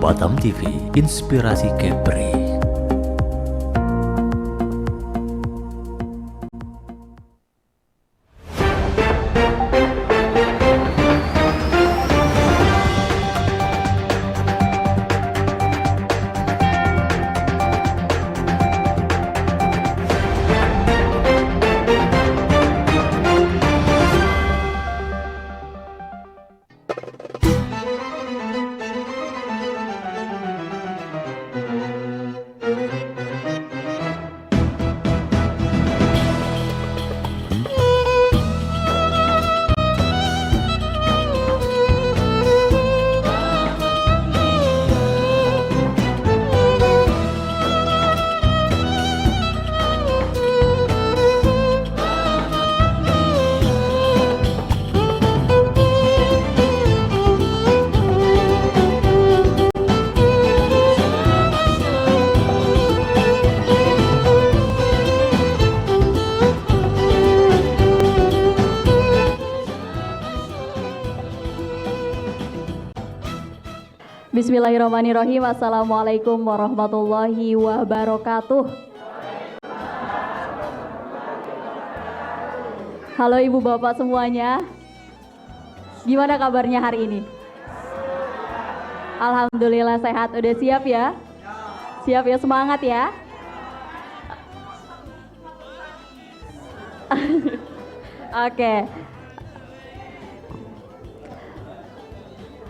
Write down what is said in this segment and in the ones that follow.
Batam TV, Inspirasi Kepri. Bismillahirrahmanirrahim. Assalamualaikum warahmatullahi wabarakatuh. Halo ibu bapak semuanya. Gimana kabarnya hari ini? Alhamdulillah sehat. Udah siap ya? Siap ya, semangat ya. Oke.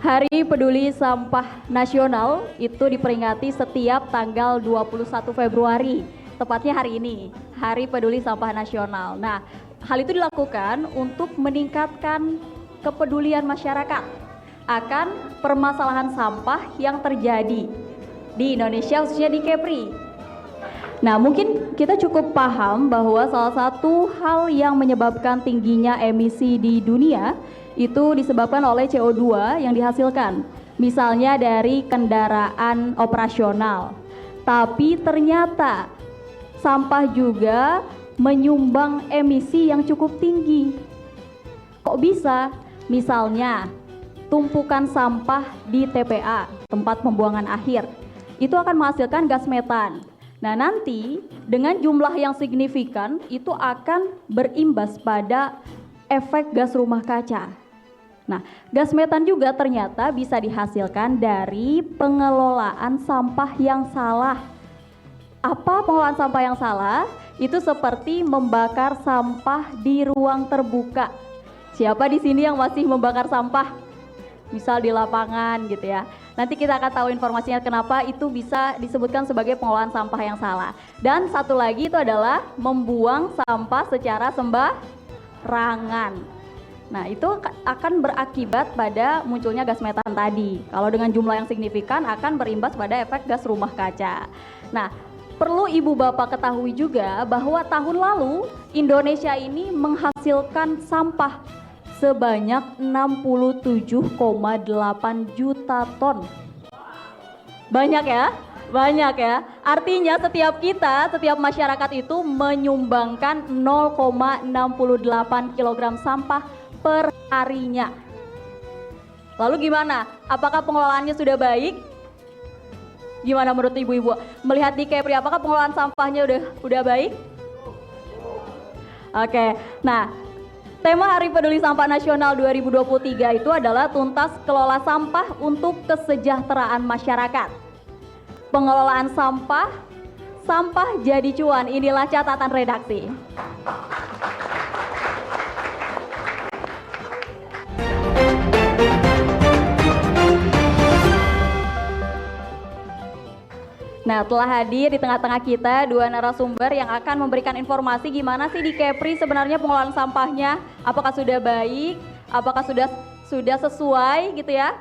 Hari Peduli Sampah Nasional itu diperingati setiap tanggal 21 Februari, tepatnya hari ini, Hari Peduli Sampah Nasional. Nah, hal itu dilakukan untuk meningkatkan kepedulian masyarakat akan permasalahan sampah yang terjadi di Indonesia, khususnya di Kepri. Nah, mungkin kita cukup paham bahwa salah satu hal yang menyebabkan tingginya emisi di dunia itu disebabkan oleh CO2 yang dihasilkan, misalnya dari kendaraan operasional. Tapi ternyata sampah juga menyumbang emisi yang cukup tinggi. Kok bisa? Misalnya tumpukan sampah di TPA, tempat pembuangan akhir, itu akan menghasilkan gas metan. Nah, nanti dengan jumlah yang signifikan itu akan berimbas pada efek gas rumah kaca. Nah, gas metan juga ternyata bisa dihasilkan dari pengelolaan sampah yang salah. Apa pengelolaan sampah yang salah? Itu seperti membakar sampah di ruang terbuka. Siapa di sini yang masih membakar sampah? Misal di lapangan gitu ya. Nanti kita akan tahu informasinya kenapa itu bisa disebutkan sebagai pengelolaan sampah yang salah. Dan satu lagi itu adalah membuang sampah secara sembarangan. Nah, itu akan berakibat pada munculnya gas metan tadi. Kalau dengan jumlah yang signifikan akan berimbas pada efek gas rumah kaca. Nah, perlu ibu bapak ketahui juga bahwa tahun lalu Indonesia ini menghasilkan sampah sebanyak 67,8 juta ton. Banyak ya? Banyak ya. Artinya setiap masyarakat itu menyumbangkan 0,68 kg sampah per harinya. Lalu gimana? Apakah pengelolaannya sudah baik? Gimana menurut ibu-ibu? Melihat di Kepri, apakah pengelolaan sampahnya udah baik? Oke. Nah, tema Hari Peduli Sampah Nasional 2023 itu adalah tuntas kelola sampah untuk kesejahteraan masyarakat. Pengelolaan sampah, sampah jadi cuan. Inilah catatan redaksi. Nah, telah hadir di tengah-tengah kita dua narasumber yang akan memberikan informasi gimana sih di Kepri sebenarnya pengelolaan sampahnya, apakah sudah baik, apakah sudah sesuai gitu ya.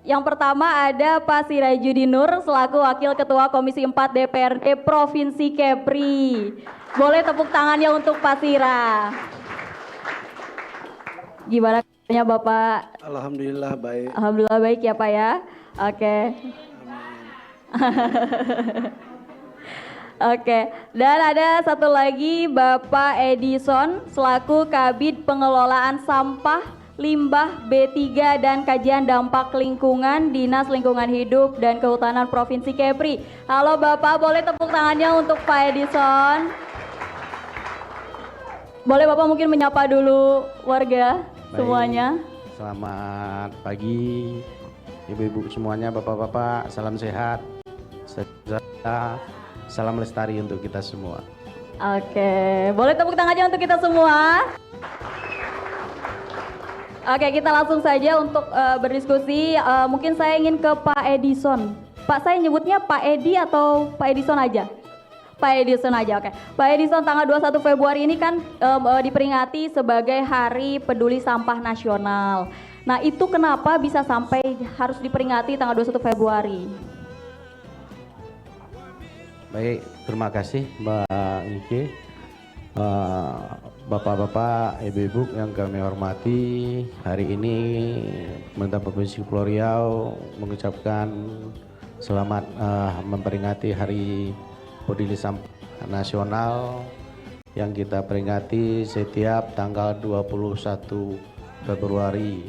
Yang pertama ada Pak Sirajudi Nur selaku Wakil Ketua Komisi 4 DPRD Provinsi Kepri. Boleh tepuk tangannya untuk Pak Sira. Gimana kabarnya Bapak? Alhamdulillah baik. Alhamdulillah baik ya Pak ya. Oke. Oke, dan ada satu lagi Bapak Edison selaku Kabid Pengelolaan Sampah Limbah B3 dan Kajian Dampak Lingkungan Dinas Lingkungan Hidup dan Kehutanan Provinsi Kepri. Halo Bapak, boleh tepuk tangannya untuk Pak Edison. Boleh Bapak mungkin menyapa dulu warga semuanya. Selamat pagi ibu-ibu semuanya, bapak-bapak, salam sehat, salam lestari untuk kita semua. Oke, boleh tepuk tangan aja untuk kita semua. Oke, kita langsung saja untuk berdiskusi. Mungkin saya ingin ke Pak Edison. Pak, saya nyebutnya Pak Edi atau Pak Edison aja? Pak Edison aja, oke. Pak Edison, tanggal 21 Februari ini kan diperingati sebagai Hari Peduli Sampah Nasional. Nah, itu kenapa bisa sampai harus diperingati tanggal 21 Februari? Baik, terima kasih Mbak Nike. Bapak-bapak, ibu-ibu yang kami hormati, hari ini pemerintah Provinsi Kepulauan Riau mengucapkan selamat memperingati Hari Peduli Sampah Nasional yang kita peringati setiap tanggal 21 Februari.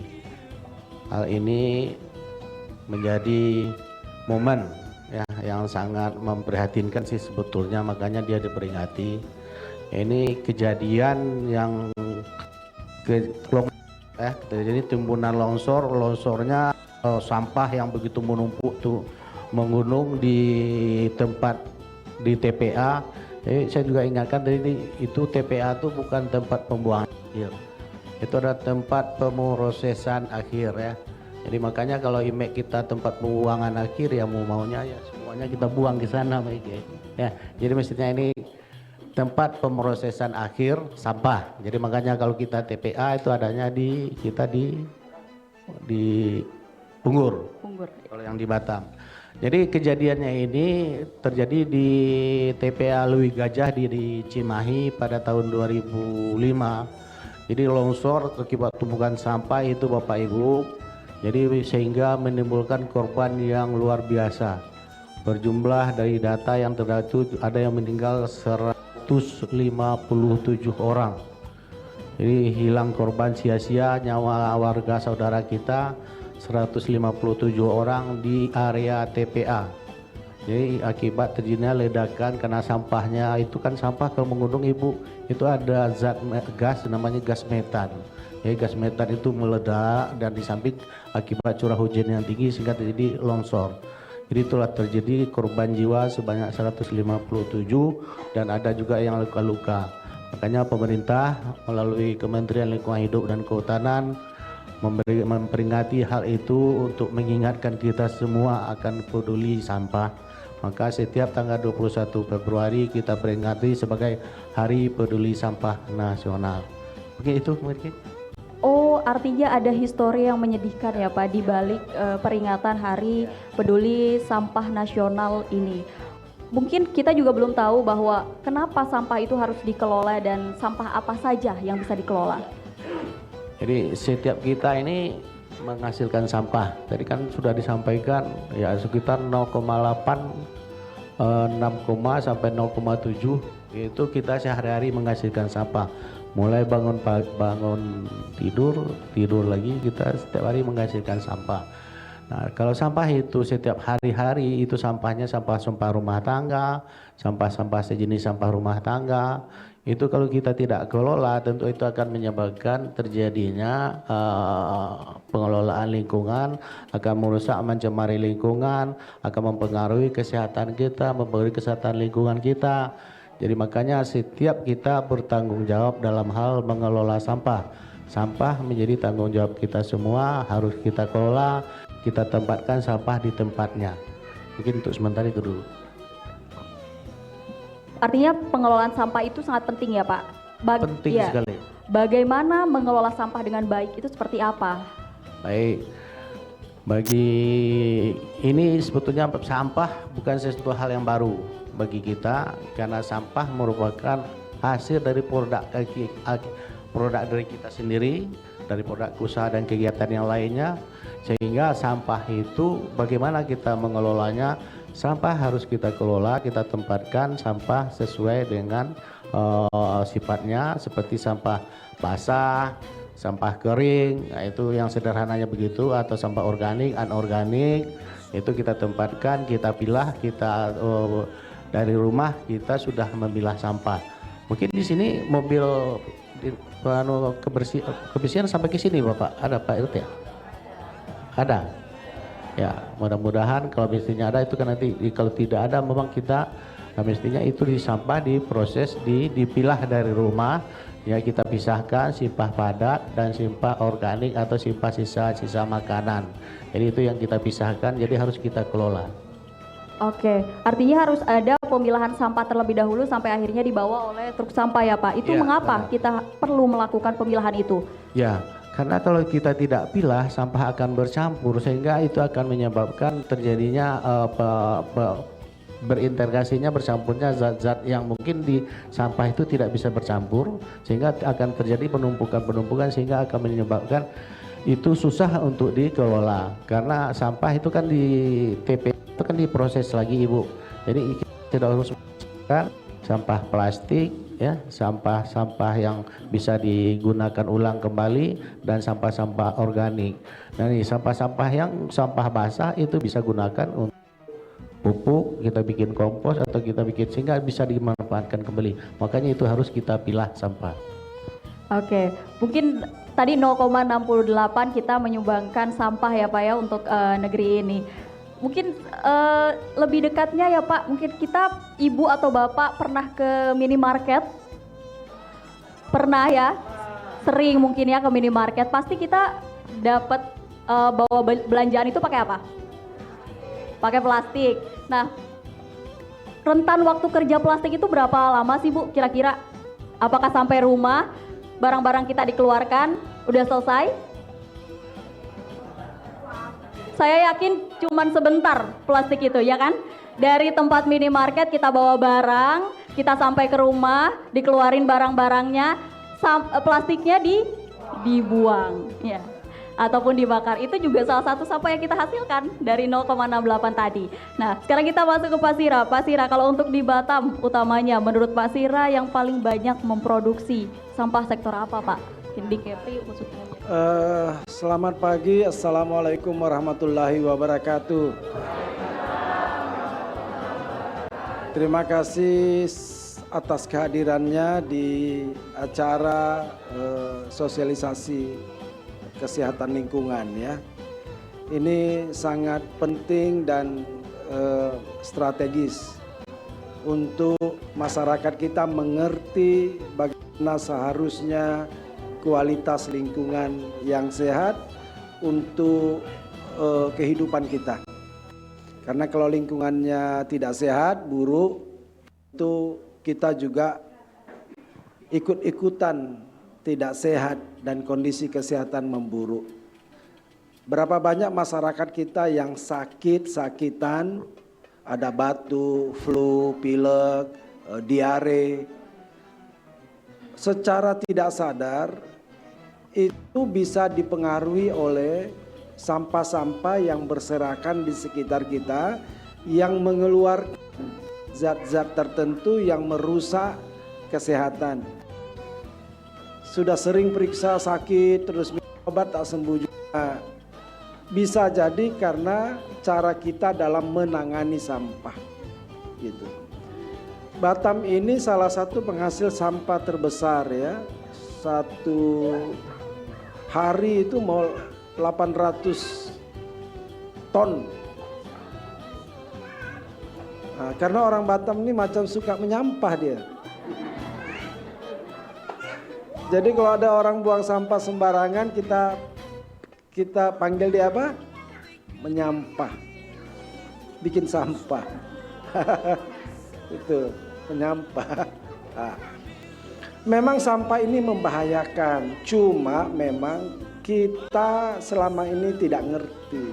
Hal ini menjadi momen ya yang sangat memprihatinkan sih sebetulnya, makanya dia diperingati. Ini kejadian yang terjadi timbunan longsornya sampah yang begitu menumpuk tuh menggunung di tempat di TPA. Jadi saya juga ingatkan tadi itu TPA itu bukan tempat pembuangan akhir, itu adalah tempat pemrosesan akhir ya. Jadi makanya kalau image kita tempat pembuangan akhir ya maunya ya semuanya kita buang ke sana ya. Jadi mestinya ini tempat pemrosesan akhir sampah. Jadi makanya kalau kita TPA itu adanya di Ungur. Kalau yang di Batam. Jadi kejadiannya ini terjadi di TPA Lui Gajah di Cimahi pada tahun 2005. Jadi longsor akibat tumpukan sampah itu Bapak Ibu. Jadi sehingga menimbulkan korban yang luar biasa. Berjumlah dari data yang terdata ada yang meninggal 157 orang. Jadi hilang korban sia-sia nyawa warga saudara kita 157 orang di area TPA. Jadi akibat terjadinya ledakan karena sampahnya itu kan sampah kalau menggunung Ibu itu ada zat gas namanya gas metan. Jadi gas metan itu meledak dan di samping akibat curah hujan yang tinggi sehingga terjadi longsor. Jadi itulah terjadi korban jiwa sebanyak 157 dan ada juga yang luka-luka. Makanya pemerintah melalui Kementerian Lingkungan Hidup dan Kehutanan memperingati hal itu untuk mengingatkan kita semua akan peduli sampah. Maka setiap tanggal 21 Februari kita peringati sebagai Hari Peduli Sampah Nasional. Oke, itu mungkin. Oh, artinya ada histori yang menyedihkan ya Pak di balik peringatan Hari Peduli Sampah Nasional ini. Mungkin kita juga belum tahu bahwa kenapa sampah itu harus dikelola dan sampah apa saja yang bisa dikelola. Jadi setiap kita ini menghasilkan sampah. Tadi kan sudah disampaikan ya sekitar 0,8 6, sampai 0,7 itu kita sehari-hari menghasilkan sampah. Mulai bangun tidur lagi kita setiap hari menghasilkan sampah. Nah, kalau sampah itu setiap hari-hari itu sampahnya sampah-sampah rumah tangga, sampah-sampah sejenis sampah rumah tangga. Itu kalau kita tidak kelola tentu itu akan menyebabkan terjadinya pengelolaan lingkungan, akan merusak mencemari lingkungan, akan mempengaruhi kesehatan kita, mempengaruhi kesehatan lingkungan kita. Jadi makanya setiap kita bertanggung jawab dalam hal mengelola sampah. Sampah menjadi tanggung jawab kita semua, harus kita kelola, kita tempatkan sampah di tempatnya. Mungkin untuk sementara itu dulu. Artinya pengelolaan sampah itu sangat penting ya Pak? Penting sekali. Bagaimana mengelola sampah dengan baik itu seperti apa? Baik, bagi ini sebetulnya sampah bukan sesuatu hal yang baru bagi kita, karena sampah merupakan hasil dari produk dari kita sendiri, dari produk usaha dan kegiatan yang lainnya, sehingga sampah itu bagaimana kita mengelolanya. Sampah harus kita kelola, kita tempatkan sampah sesuai dengan sifatnya, seperti sampah basah, sampah kering, nah itu yang sederhananya begitu, atau sampah organik, anorganik, itu kita tempatkan, kita pilah, kita dari rumah kita sudah memilah sampah. Mungkin di sini mobil kebersihan sampai ke sini Bapak, ada Pak RT ya? Ada. Ya, mudah-mudahan kalau mestinya ada itu kan nanti, kalau tidak ada memang kita mestinya itu di sampah diproses, dipilah dari rumah, ya kita pisahkan simpah padat dan simpah organik atau simpah sisa makanan. Jadi itu yang kita pisahkan, jadi harus kita kelola. Oke, artinya harus ada pemilahan sampah terlebih dahulu sampai akhirnya dibawa oleh truk sampah ya Pak. Itu ya, mengapa benar. kita perlu melakukan pemilahan itu? Ya, karena kalau kita tidak pilah, sampah akan bercampur sehingga itu akan menyebabkan terjadinya berintegrasinya, bercampurnya zat-zat yang mungkin di sampah itu tidak bisa bercampur, sehingga akan terjadi penumpukan sehingga akan menyebabkan itu susah untuk dikelola. Karena sampah itu kan di TP itu kan diproses lagi Ibu. Jadi kita harus menggunakan sampah plastik, ya, sampah yang bisa digunakan ulang kembali, dan sampah-sampah organik. Nah, ini sampah-sampah yang sampah basah itu bisa gunakan untuk pupuk, kita bikin kompos atau kita bikin sehingga bisa dimanfaatkan kembali. Makanya itu harus kita pilah sampah. Oke, mungkin tadi 0,68 kita menyumbangkan sampah ya Pak ya untuk negeri ini. Mungkin lebih dekatnya ya Pak, mungkin kita ibu atau bapak pernah ke minimarket? Pernah ya? Sering mungkin ya ke minimarket. Pasti kita dapat bawa belanjaan itu pakai apa? Pakai plastik. Nah, rentan waktu kerja plastik itu berapa lama sih Bu kira-kira? Apakah sampai rumah barang-barang kita dikeluarkan udah selesai? Saya yakin cuman sebentar plastik itu ya kan? Dari tempat minimarket kita bawa barang, kita sampai ke rumah, dikeluarin barang-barangnya, plastiknya dibuang ya. Ataupun dibakar. Itu juga salah satu sampah yang kita hasilkan dari 0,68 tadi. Nah, sekarang kita masuk ke Pak Sira. Pak Sira, kalau untuk di Batam utamanya, menurut Pak Sira yang paling banyak memproduksi sampah sektor apa Pak? Di Kepri khususnya. Selamat pagi, Assalamualaikum warahmatullahi wabarakatuh. Terima kasih atas kehadirannya di acara sosialisasi kesehatan lingkungan ya. Ini sangat penting dan strategis untuk masyarakat kita mengerti bagaimana seharusnya kualitas lingkungan yang sehat untuk kehidupan kita. Karena kalau lingkungannya tidak sehat, buruk, itu kita juga ikut-ikutan tidak sehat dan kondisi kesehatan memburuk. Berapa banyak masyarakat kita yang sakit-sakitan, ada batuk, flu, pilek, diare. Secara tidak sadar itu bisa dipengaruhi oleh sampah-sampah yang berserakan di sekitar kita yang mengeluarkan zat-zat tertentu yang merusak kesehatan. Sudah sering periksa sakit terus minum obat tak sembuh juga. Bisa jadi karena cara kita dalam menangani sampah gitu. Batam ini salah satu penghasil sampah terbesar ya. Satu hari itu mau 800 ton. Nah, karena orang Batam ini macam suka menyampah dia. Jadi kalau ada orang buang sampah sembarangan kita panggil dia apa? Menyampah. Bikin sampah. Itu penyampah. Nah, memang sampah ini membahayakan, cuma memang kita selama ini tidak ngerti.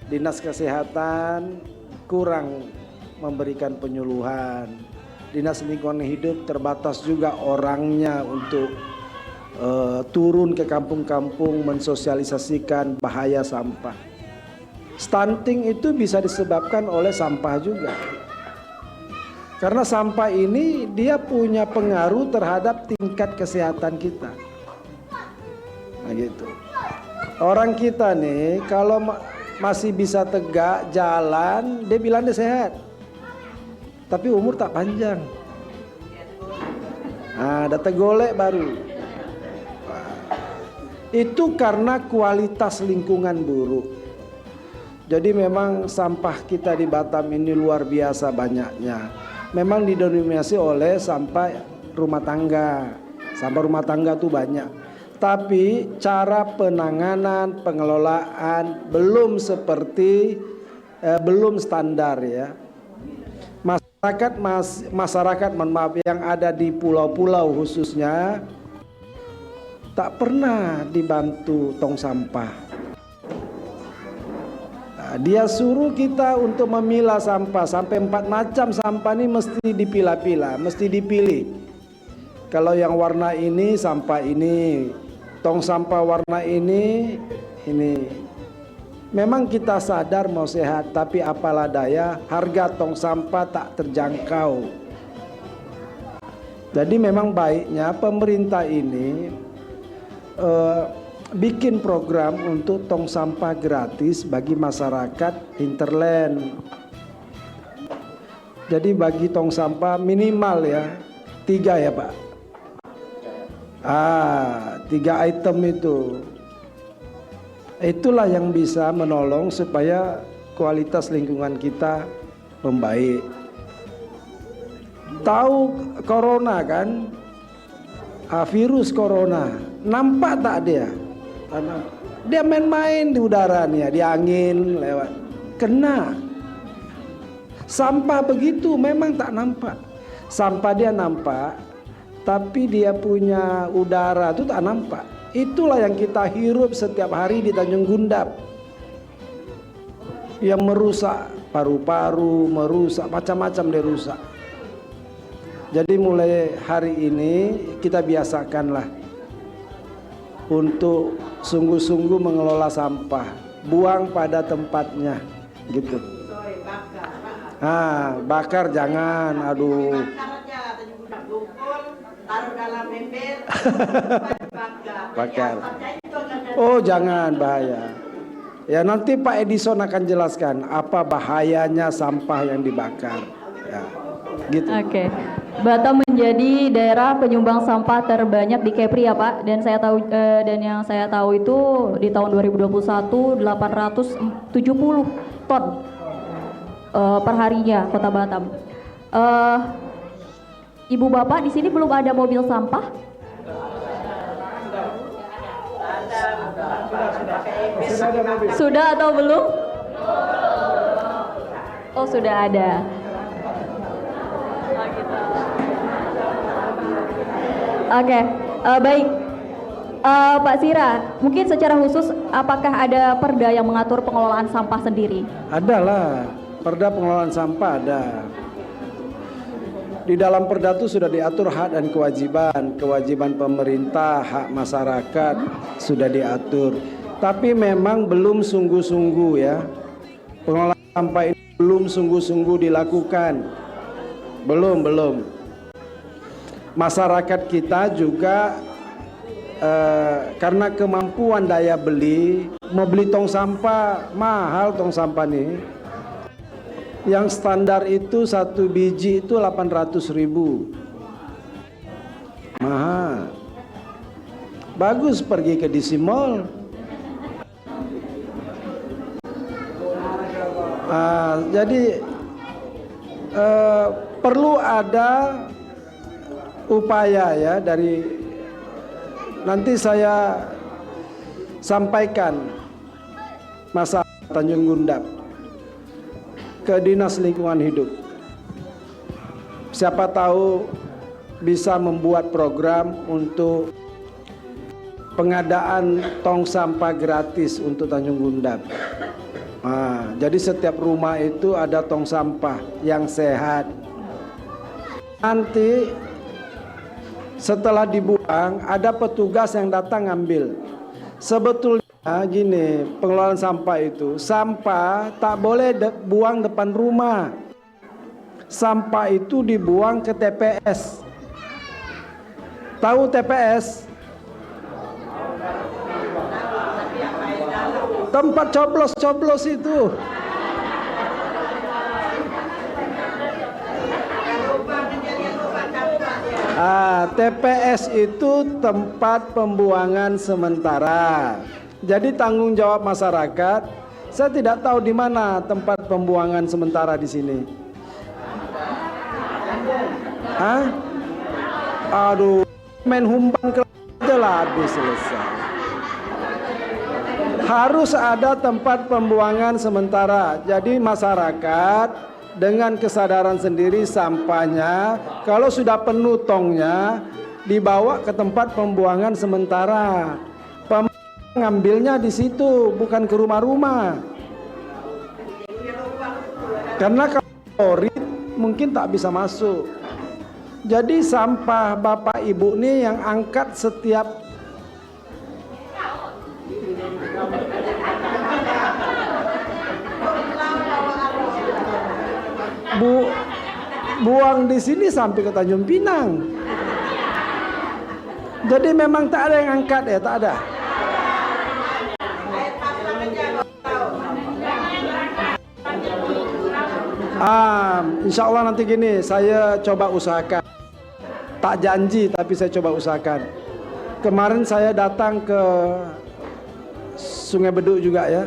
Dinas Kesehatan kurang memberikan penyuluhan. Dinas Lingkungan Hidup terbatas juga orangnya untuk turun ke kampung-kampung mensosialisasikan bahaya sampah. Stunting itu bisa disebabkan oleh sampah juga. Karena sampah ini dia punya pengaruh terhadap tingkat kesehatan kita. Nah, gitu. Orang kita nih kalau masih bisa tegak jalan, dia bilang dia sehat. Tapi umur tak panjang. Nah, ada tegolek baru. Itu karena kualitas lingkungan buruk. Jadi memang sampah kita di Batam ini luar biasa banyaknya. Memang didominasi oleh sampah rumah tangga. Sampah rumah tangga tuh banyak. Tapi cara penanganan, pengelolaan belum seperti belum standar ya. Masyarakat mohon maaf yang ada di pulau-pulau khususnya tak pernah dibantu tong sampah. Nah, dia suruh kita untuk memilah sampah sampai 4 macam sampah ini mesti dipilah-pilah, mesti dipilih. Kalau yang warna ini sampah ini, tong sampah warna ini. Memang kita sadar mau sehat, tapi apalah daya harga tong sampah tak terjangkau. Jadi memang baiknya pemerintah ini bikin program untuk tong sampah gratis bagi masyarakat hinterland. Jadi bagi tong sampah minimal ya 3 ya Pak. 3 item itu. Itulah yang bisa menolong supaya kualitas lingkungan kita membaik. Tahu corona kan? Virus corona. Nampak tak dia? Dia main-main di udara nih ya, di angin lewat. Kena. Sampah begitu memang tak nampak. Sampah dia nampak, tapi dia punya udara itu tak nampak. Itulah yang kita hirup setiap hari di Tanjung Gundap. Yang merusak paru-paru, merusak macam-macam dia rusak. Jadi mulai hari ini kita biasakanlah untuk sungguh-sungguh mengelola sampah, buang pada tempatnya, gitu. Bakar jangan, aduh. Taruh dalam ember, bakar. Oh jangan, bahaya. Ya nanti Pak Edison akan jelaskan apa bahayanya sampah yang dibakar. Ya, gitu. Oke. Batam menjadi daerah penyumbang sampah terbanyak di Kepri ya Pak. Dan saya tahu dan yang saya tahu itu di tahun 2021 870 ton per harinya Kota Batam. Ibu Bapak di sini belum ada mobil sampah? Sudah atau belum? Oh sudah ada. Oke, baik. Pak Sira, mungkin secara khusus apakah ada perda yang mengatur pengelolaan sampah sendiri? Adalah, perda pengelolaan sampah ada. Di dalam perda itu sudah diatur hak dan kewajiban pemerintah, hak masyarakat sudah diatur. Tapi memang belum sungguh-sungguh ya. Pengelolaan sampah ini belum sungguh-sungguh dilakukan. Belum. Masyarakat kita juga karena kemampuan daya beli, mau beli tong sampah, mahal tong sampah nih. Yang standar itu 1 biji itu 800.000. Mahal. Bagus pergi ke DC Mall. Jadi perlu ada upaya ya dari nanti saya sampaikan masalah Tanjung Gundap ke Dinas Lingkungan Hidup. Siapa tahu bisa membuat program untuk pengadaan tong sampah gratis untuk Tanjung Gundap. Jadi setiap rumah itu ada tong sampah yang sehat. Nanti setelah dibuang ada petugas yang datang ngambil. Sebetulnya gini, pengelolaan sampah itu, sampah tak boleh buang depan rumah. Sampah itu dibuang ke TPS. Tahu TPS? tempat coblos-coblos itu. TPS itu tempat pembuangan sementara. Jadi tanggung jawab masyarakat. Saya tidak tahu di mana tempat pembuangan sementara di sini. Hah? Aduh, main humban ke aja lah habis selesai. Harus ada tempat pembuangan sementara. Jadi masyarakat dengan kesadaran sendiri sampahnya kalau sudah penuh tongnya dibawa ke tempat pembuangan sementara. Ngambilnya di situ, bukan ke rumah-rumah. Karena kalau lori mungkin tak bisa masuk. Jadi sampah Bapak Ibu nih yang angkat setiap buang di sini sampai ke Tanjung Pinang. Jadi memang tak ada yang angkat ya, tak ada. Insya Allah nanti gini, saya coba usahakan. Tak janji tapi saya coba usahakan. Kemarin saya datang ke Sungai Beduk juga ya.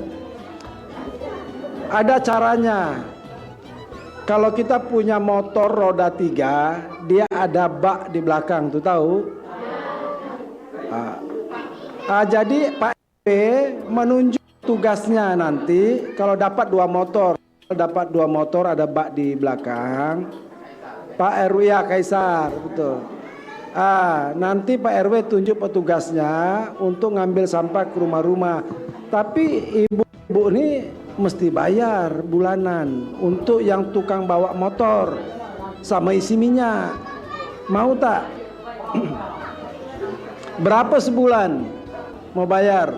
Ada caranya. Kalau kita punya motor roda 3, dia ada bak di belakang, tuh tahu? Jadi Pak RW menunjuk tugasnya nanti kalau dapat 2 motor, ada bak di belakang. Pak RW ya Kaisar, betul. Nanti Pak RW tunjuk petugasnya untuk ngambil sampah ke rumah-rumah. Tapi ibu-ibu ini mesti bayar bulanan untuk yang tukang bawa motor sama isi minyak. Mau tak? Berapa sebulan mau bayar?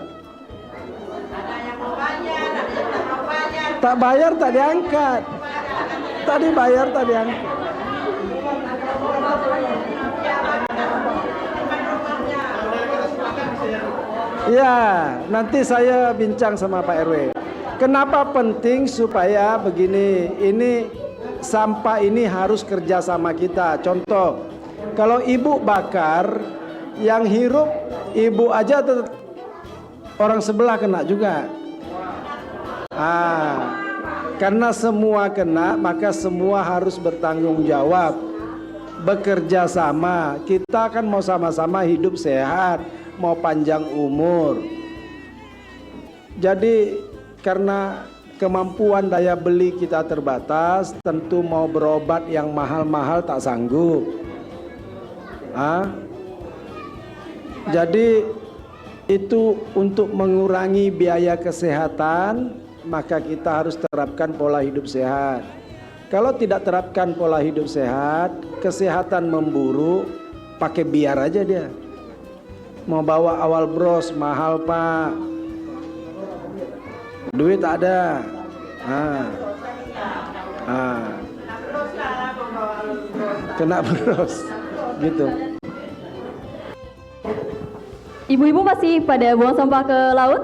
Tak bayar tak diangkat. Tadi bayar tak diangkat. Ya, nanti saya bincang sama Pak RW. Kenapa penting supaya begini? Ini sampah ini harus kerja sama kita. Contoh, kalau ibu bakar, yang hirup ibu aja, orang sebelah kena juga. Karena semua kena, maka semua harus bertanggung jawab, bekerja sama. Kita kan mau sama-sama hidup sehat, mau panjang umur. Jadi karena kemampuan daya beli kita terbatas, tentu mau berobat yang mahal-mahal tak sanggup. Jadi itu untuk mengurangi biaya kesehatan, maka kita harus terapkan pola hidup sehat. Kalau tidak terapkan pola hidup sehat, kesehatan memburuk, pakai biar aja dia. Mau bawa awal bros mahal Pak, duit tak ada. Kena bros gitu. Ibu-ibu masih pada buang sampah ke laut?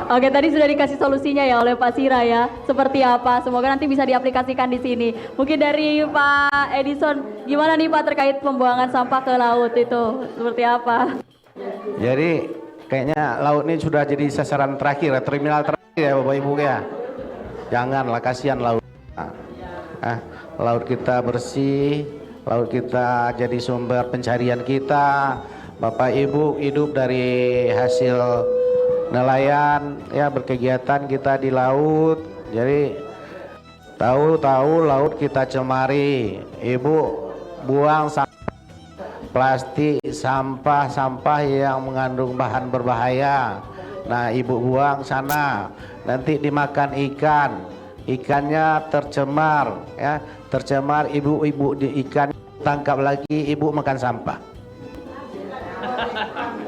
Oke, tadi sudah dikasih solusinya ya oleh Pak Sira ya. Seperti apa? Semoga nanti bisa diaplikasikan di sini. Mungkin dari Pak Edison, gimana nih Pak terkait pembuangan sampah ke laut itu? Seperti apa? Jadi kayaknya laut ini sudah jadi sasaran terakhir, terminal terakhir ya Bapak Ibu ya. Janganlah, kasihan laut. Laut kita bersih, laut kita jadi sumber pencarian kita. Bapak Ibu hidup dari hasil nelayan ya, berkegiatan kita di laut. Jadi tahu-tahu laut kita cemari. Ibu buang sampah plastik, sampah yang mengandung bahan berbahaya. Nah, ibu buang sana, nanti dimakan ikan. Ikannya tercemar ya, tercemar, ibu ikan tangkap lagi, ibu makan sampah.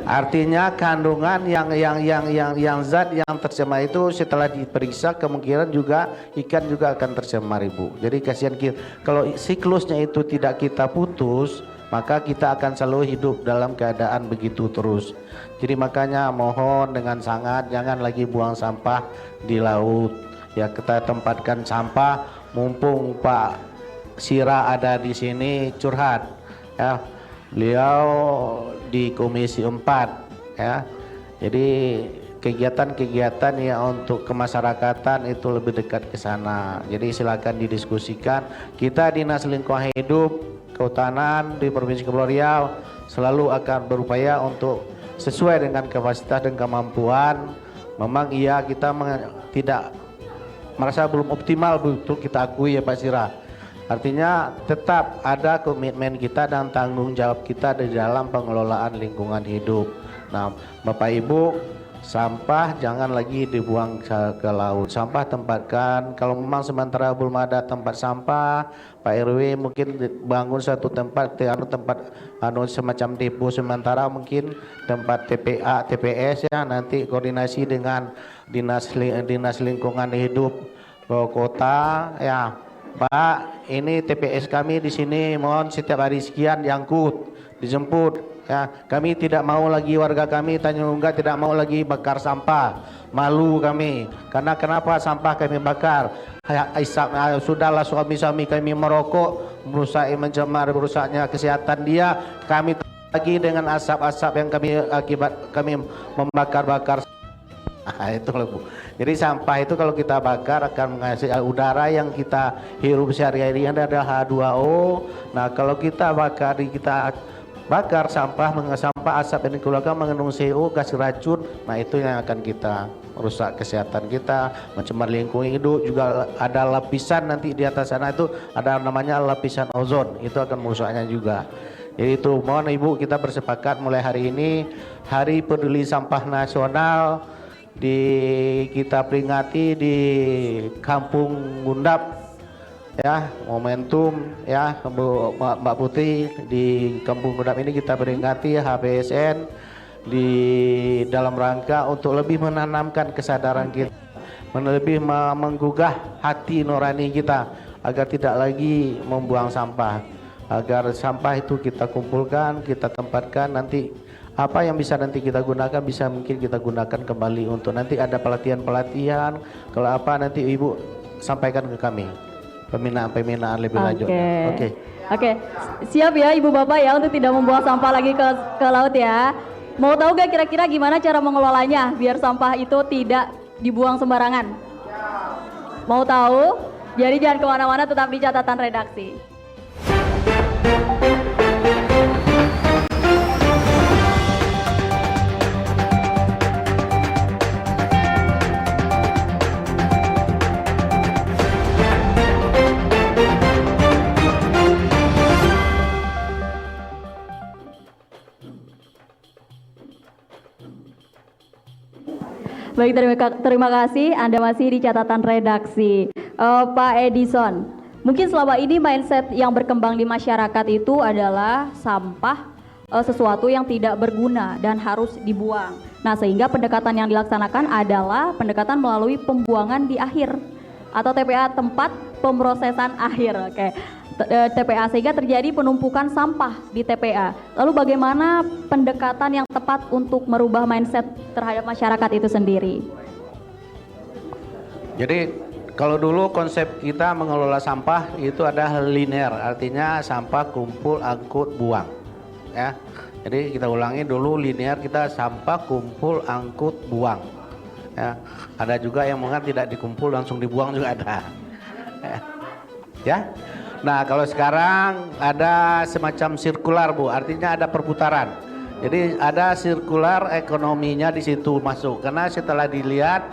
Artinya kandungan yang zat yang tercemar itu setelah diperiksa kemungkinan juga ikan juga akan tercemar ibu. Jadi kasihan kita kalau siklusnya itu tidak kita putus, maka kita akan selalu hidup dalam keadaan begitu terus. Jadi makanya mohon dengan sangat jangan lagi buang sampah di laut. Ya, kita tempatkan sampah, mumpung Pak Sira ada di sini curhat. Ya, beliau di Komisi 4 ya. Jadi kegiatan-kegiatan ya untuk kemasyarakatan itu lebih dekat ke sana. Jadi silakan didiskusikan. Kita Dinas Lingkungan Hidup Kehutanan di Provinsi Kepulauan Riau selalu akan berupaya untuk sesuai dengan kapasitas dan kemampuan. Memang iya kita tidak merasa belum optimal, betul kita akui ya Pak Sira. Artinya tetap ada komitmen kita dan tanggung jawab kita di dalam pengelolaan lingkungan hidup. Nah, Bapak Ibu, sampah jangan lagi dibuang ke laut. Sampah tempatkan, kalau memang sementara belum ada tempat sampah, Pak RW mungkin bangun satu tempat semacam depo sementara, mungkin tempat TPA, TPS ya, nanti koordinasi dengan dinas lingkungan hidup kota ya. Pak, ini TPS kami di sini, mohon setiap hari sekian diangkut, dijemput. Ya, kami tidak mau lagi, warga kami Tanjung Unggah tidak mau lagi bakar sampah. Malu kami. Karena kenapa sampah kami bakar? Sudahlah suami-suami kami merokok, mencemar, rusaknya kesehatan dia. Kami lagi dengan asap-asap yang kami membakar-bakar. Itu loh Bu. Jadi sampah itu kalau kita bakar akan menghasilkan udara yang kita hirup sehari-hari adalah H2O. Nah, kalau kita bakar sampah asap yang dikeluarkan mengandung CO, gas racun. Nah, itu yang akan kita merusak kesehatan kita, mencemar lingkungan hidup. Juga ada lapisan nanti di atas sana itu ada namanya lapisan ozon, itu akan merusaknya juga. Jadi itu mohon Ibu, kita bersepakat mulai hari ini Hari Peduli Sampah Nasional kita peringati di Kampung Gundap ya, momentum ya Mbak Putri, di Kampung Gundap ini kita peringati HBSN di dalam rangka untuk lebih menanamkan kesadaran kita, lebih menggugah hati nurani kita agar tidak lagi membuang sampah, agar sampah itu kita kumpulkan, kita tempatkan, nanti apa yang bisa nanti kita gunakan bisa mungkin kita gunakan kembali untuk nanti ada pelatihan-pelatihan. Kalau apa nanti Ibu sampaikan ke kami pembinaan lebih lanjut. Oke. Siap ya Ibu Bapak ya untuk tidak membuang sampah lagi ke laut ya. Mau tahu gak kira-kira gimana cara mengelolanya biar sampah itu tidak dibuang sembarangan? Mau tahu? Jadi jangan kemana-mana, tetap di catatan redaksi. Baik, terima kasih. Anda masih di catatan redaksi. Pak Edison, mungkin selama ini mindset yang berkembang di masyarakat itu adalah sampah sesuatu yang tidak berguna dan harus dibuang. Nah, sehingga pendekatan yang dilaksanakan adalah pendekatan melalui pembuangan di akhir atau TPA, tempat pemrosesan akhir. Oke. TPA, sehingga terjadi penumpukan sampah di TPA. Lalu bagaimana pendekatan yang tepat untuk merubah mindset terhadap masyarakat itu sendiri? Jadi kalau dulu konsep kita mengelola sampah itu ada linear, artinya sampah kumpul, angkut, buang. Ya. Jadi kita ulangi dulu, linear kita sampah kumpul, angkut, buang. Ya. Ada juga yang mungkin tidak dikumpul langsung dibuang juga ada. Ya. Nah, kalau sekarang ada semacam sirkular Bu, artinya ada perputaran. Jadi ada sirkular ekonominya di situ masuk. Karena setelah dilihat,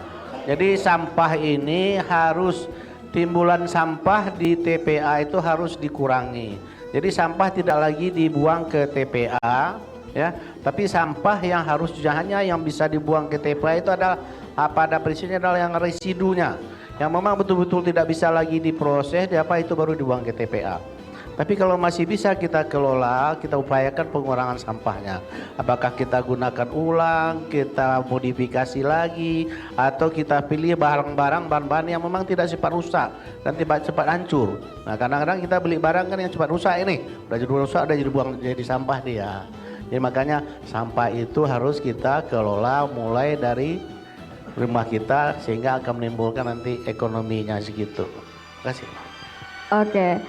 jadi sampah ini harus, timbulan sampah di TPA itu harus dikurangi. Jadi sampah tidak lagi dibuang ke TPA, ya, tapi sampah yang harus hanya yang bisa dibuang ke TPA itu adalah pada prinsipnya adalah yang residunya, yang memang betul-betul tidak bisa lagi diproses, apa itu baru dibuang ke TPA. Tapi kalau masih bisa kita kelola, kita upayakan pengurangan sampahnya. Apakah kita gunakan ulang, kita modifikasi lagi, atau kita pilih barang-barang, bahan-bahan yang memang tidak cepat rusak dan tidak cepat hancur. Nah, kadang-kadang kita beli barang kan yang cepat rusak ini, udah jadi rusak, udah jadi buang, jadi sampah dia. Jadi makanya sampah itu harus kita kelola mulai dari rumah kita sehingga akan menimbulkan nanti ekonominya segitu. Terima kasih. Oke,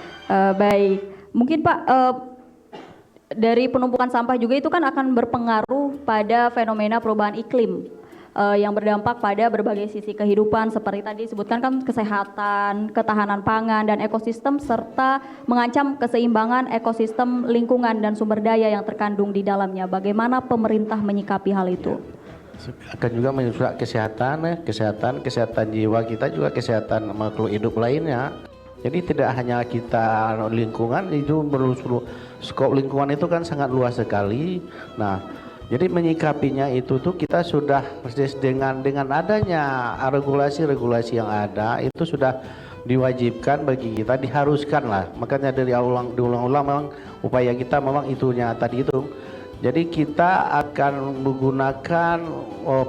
baik. Mungkin Pak, dari penumpukan sampah juga itu kan akan berpengaruh pada fenomena perubahan iklim yang berdampak pada berbagai sisi kehidupan seperti tadi disebutkan kan kesehatan, ketahanan pangan dan ekosistem serta mengancam keseimbangan ekosistem lingkungan dan sumber daya yang terkandung di dalamnya. Bagaimana pemerintah menyikapi hal itu? Akan juga menyusul kesehatan jiwa kita, juga kesehatan makhluk hidup lainnya. Jadi tidak hanya kita lingkungan, itu skop lingkungan itu kan sangat luas sekali. Nah, jadi menyikapinya itu tuh kita sudah dengan adanya regulasi-regulasi yang ada itu sudah diwajibkan bagi kita, diharuskan lah. Makanya dari diulang-ulang memang upaya kita memang itunya tadi itu. Jadi kita akan menggunakan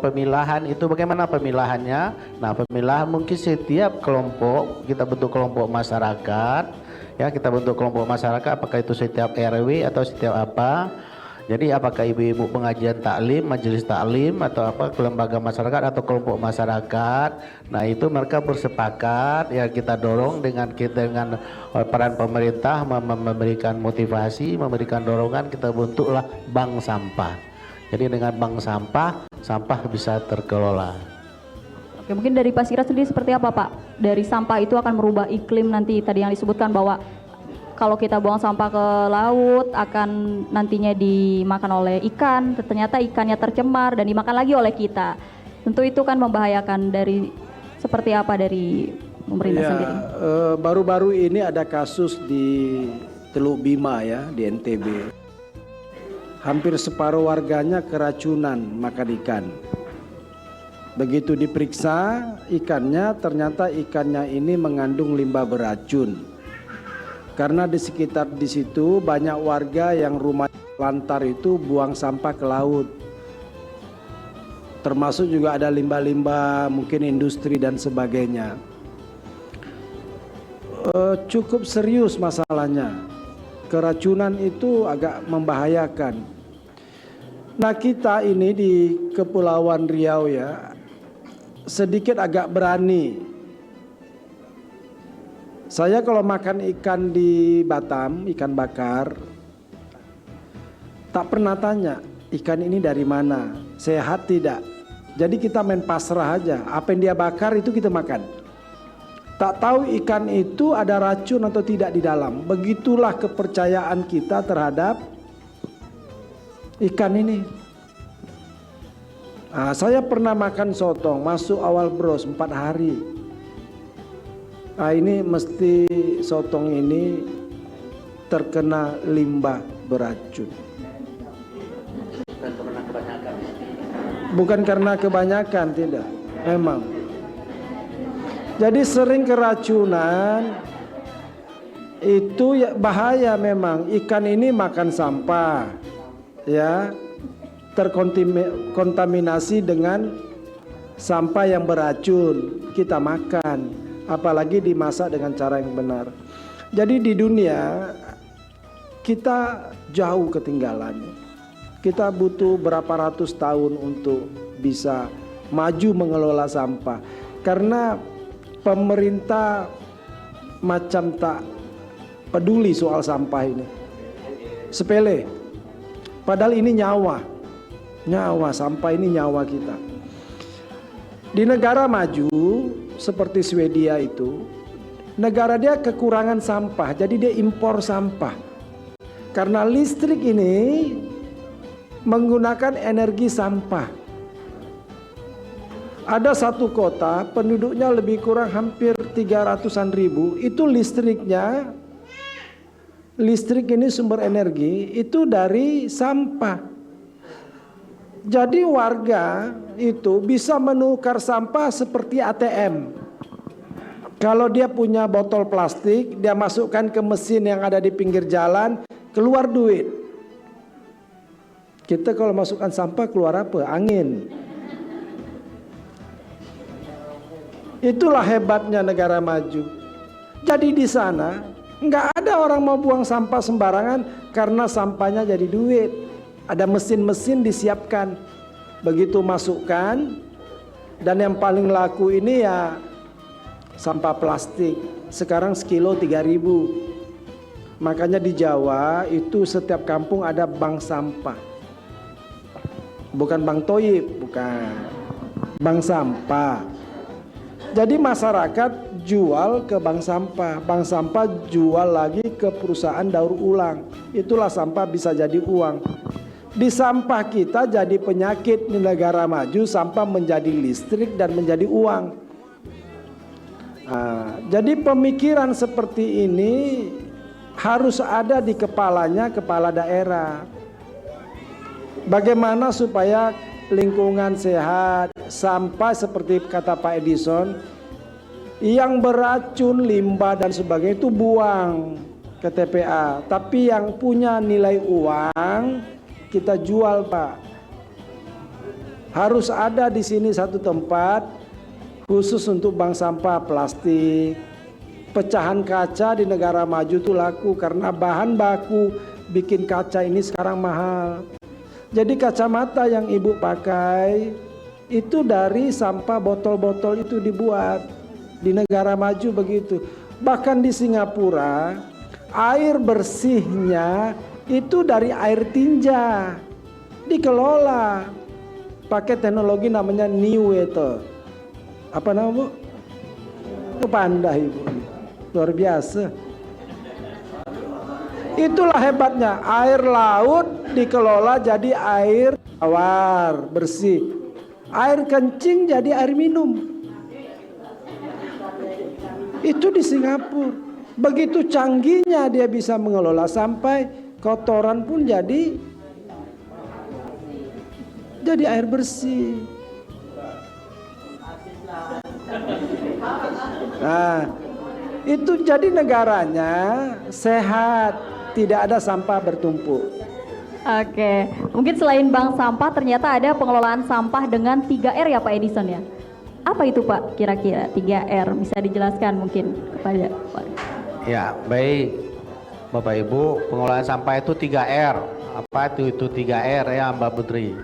pemilahan itu, bagaimana pemilahannya? Nah, pemilahan mungkin setiap kelompok, kita bentuk kelompok masyarakat, ya kita bentuk kelompok masyarakat, apakah itu setiap RW atau setiap apa. Jadi apakah ibu-ibu pengajian taklim, majelis taklim atau apa lembaga masyarakat atau kelompok masyarakat. Nah, itu mereka bersepakat, ya kita dorong dengan peran pemerintah memberikan motivasi, memberikan dorongan, kita bentuklah bank sampah. Jadi dengan bank sampah bisa terkelola. Oke, mungkin dari Pak Sirat sendiri seperti apa Pak? Dari sampah itu akan merubah iklim nanti tadi yang disebutkan bahwa kalau kita buang sampah ke laut akan nantinya dimakan oleh ikan, ternyata ikannya tercemar dan dimakan lagi oleh kita. Tentu itu kan membahayakan. Dari seperti apa dari pemerintah sendiri? Baru-baru ini ada kasus di Teluk Bima ya, di NTB. Hampir separuh warganya keracunan makan ikan. Begitu diperiksa ikannya, ternyata ikannya ini mengandung limbah beracun. Karena di sekitar di situ banyak warga yang rumah lantar itu buang sampah ke laut. Termasuk juga ada limbah-limbah mungkin industri dan sebagainya. Cukup serius masalahnya. Keracunan itu agak membahayakan. Nah, kita ini di Kepulauan Riau ya sedikit agak berani. Saya kalau makan ikan di Batam, ikan bakar, tak pernah tanya ikan ini dari mana, sehat tidak. Jadi kita main pasrah aja, apa yang dia bakar itu kita makan. Tak tahu ikan itu ada racun atau tidak di dalam. Begitulah kepercayaan kita terhadap ikan ini. Nah, saya pernah makan sotong, masuk awal bros 4 hari. Nah, ini mesti sotong ini terkena limbah beracun. Bukan karena kebanyakan, tidak. Memang. Jadi sering keracunan itu ya bahaya memang. Ikan ini makan sampah, ya terkontaminasi dengan sampah yang beracun. Kita makan. Apalagi dimasak dengan cara yang benar. Jadi di dunia kita jauh ketinggalannya. Kita butuh berapa ratus tahun untuk bisa maju mengelola sampah. Karena pemerintah macam tak peduli soal sampah ini. Sepele. Padahal ini nyawa. Nyawa, sampah ini nyawa kita. Di negara maju seperti Swedia itu, negara dia kekurangan sampah, jadi dia impor sampah. Karena listrik ini menggunakan energi sampah. Ada satu kota penduduknya lebih kurang hampir 300-an ribu, itu listriknya, listrik ini sumber energi itu dari sampah. Jadi warga itu bisa menukar sampah seperti ATM. Kalau dia punya botol plastik, dia masukkan ke mesin yang ada di pinggir jalan, keluar duit. Kita kalau masukkan sampah keluar apa? Angin. Itulah hebatnya negara maju. Jadi di sana nggak ada orang mau buang sampah sembarangan karena sampahnya jadi duit. Ada mesin-mesin disiapkan. Begitu masukkan, dan yang paling laku ini ya sampah plastik. Sekarang sekilo 3.000. Makanya di Jawa itu setiap kampung ada bank sampah. Bukan bank toyib, bukan. Bank sampah. Jadi masyarakat jual ke bank sampah jual lagi ke perusahaan daur ulang. Itulah sampah bisa jadi uang. Di sampah kita jadi penyakit. Di negara maju sampah menjadi listrik dan menjadi uang. Jadi pemikiran seperti ini harus ada di kepalanya kepala daerah. Bagaimana supaya lingkungan sehat, sampah seperti kata Pak Edison yang beracun, limbah dan sebagainya itu buang ke TPA. Tapi yang punya nilai uang kita jual, Pak. Harus ada di sini satu tempat khusus untuk bank sampah plastik. Pecahan kaca di negara maju itu laku karena bahan baku bikin kaca ini sekarang mahal. Jadi kacamata yang ibu pakai itu dari sampah botol-botol itu dibuat. Di negara maju begitu. Bahkan di Singapura air bersihnya itu dari air tinja. Dikelola pakai teknologi namanya New Water. Apa nama, Bu? Pandai, Ibu. Luar biasa. Itulah hebatnya. Air laut dikelola jadi air tawar, bersih. Air kencing jadi air minum. Itu di Singapura. Begitu canggihnya dia bisa mengelola sampai kotoran pun jadi air bersih. Nah, itu jadi negaranya sehat, tidak ada sampah bertumpuk. Oke, mungkin selain bank sampah ternyata ada pengelolaan sampah dengan 3R ya Pak Edison ya? Apa itu Pak kira-kira 3R? Bisa dijelaskan mungkin kepada Pak? Ya, baik Bapak Ibu, pengelolaan sampah itu 3R. Apa itu 3R ya Mbak Putri?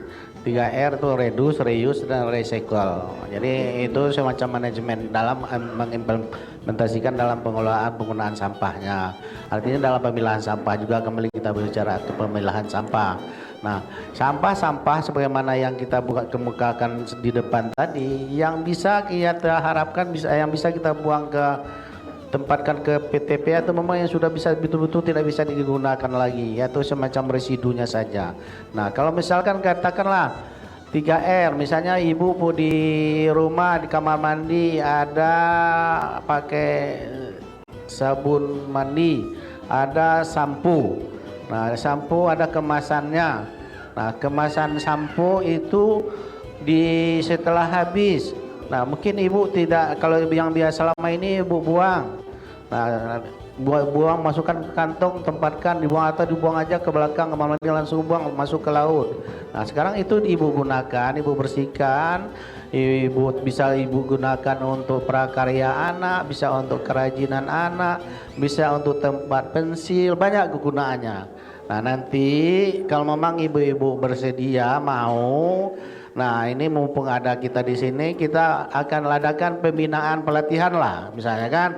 3R itu reduce, reuse, dan recycle. Jadi itu semacam manajemen dalam mengimplementasikan dalam pengelolaan penggunaan sampahnya. Artinya dalam pemilahan sampah juga kembali kita berbicara ke pemilahan sampah. Nah, sampah-sampah sebagaimana yang kita kemukakan di depan tadi, yang bisa kita harapkan yang bisa kita buang tempatkan ke PTP atau memang yang sudah bisa betul-betul tidak bisa digunakan lagi, yaitu semacam residunya saja. Nah, kalau misalkan katakanlah 3R, misalnya ibu di rumah di kamar mandi ada pakai sabun mandi, ada sampo. Nah, sampo ada kemasannya. Nah, kemasan sampo itu setelah habis. Nah, mungkin ibu tidak, kalau yang biasa lama ini ibu buang. Nah, buang masukkan ke kantong, tempatkan, dibuang atau dibuang aja ke belakang, kamar mandi langsung buang masuk ke laut. Nah, sekarang itu ibu gunakan, ibu bersihkan, bisa ibu gunakan untuk prakarya anak, bisa untuk kerajinan anak, bisa untuk tempat pensil, banyak kegunaannya. Nah, nanti kalau memang ibu-ibu bersedia mau, nah ini mumpung ada kita di sini, kita akan adakan pembinaan pelatihan lah, misalnya kan.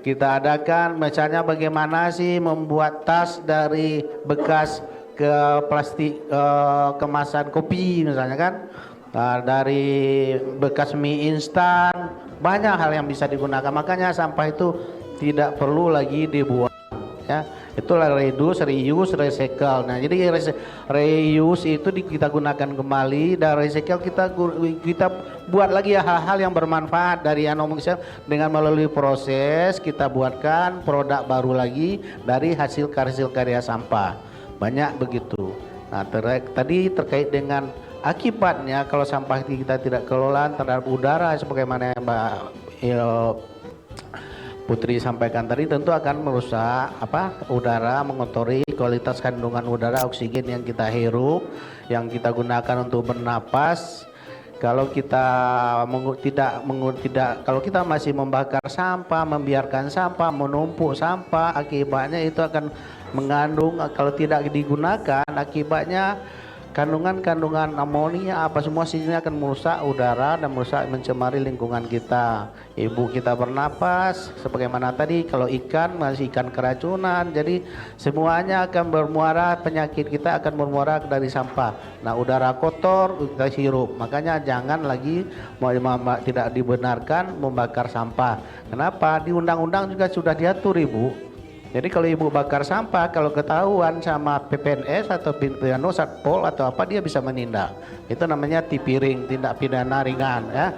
Kita adakan misalnya bagaimana sih membuat tas dari bekas ke plastik kemasan kopi misalnya kan, dari bekas mie instan, banyak hal yang bisa digunakan. Makanya sampah itu tidak perlu lagi dibuang ya. Itulah reduce, reuse, recycle. Nah, jadi reuse itu kita gunakan kembali, dan recycle kita buat lagi hal-hal yang bermanfaat dari anomalisasi dengan melalui proses kita buatkan produk baru lagi dari hasil karya sampah. Banyak begitu. Nah, tadi terkait dengan akibatnya kalau sampah kita tidak kelola terhadap udara sebagaimana Mbak Putri sampaikan tadi tentu akan merusak udara, mengotori kualitas kandungan udara oksigen yang kita hirup, yang kita gunakan untuk bernapas. Kalau kita kalau kita masih membakar sampah, membiarkan sampah, menumpuk sampah, akibatnya itu akan mengandung, kalau tidak digunakan, akibatnya kandungan amonia apa semua sini akan merusak udara dan mencemari lingkungan kita. Ibu kita bernapas sebagaimana tadi, kalau ikan masih ikan keracunan, jadi semuanya akan bermuara, penyakit kita akan bermuara dari sampah. Nah, udara kotor kita hirup, makanya jangan lagi tidak dibenarkan membakar sampah. Kenapa? Di undang-undang juga sudah diatur, Ibu. Jadi kalau ibu bakar sampah, kalau ketahuan sama PPNS atau Pimpinan Satpol atau apa, dia bisa menindak. Itu namanya tipiring, tindak pidana ringan, ya.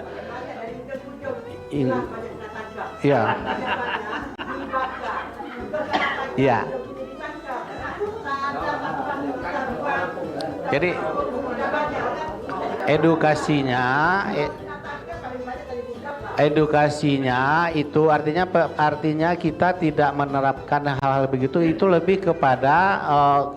Iya. Iya. Jadi edukasinya itu artinya kita tidak menerapkan hal-hal begitu, itu lebih kepada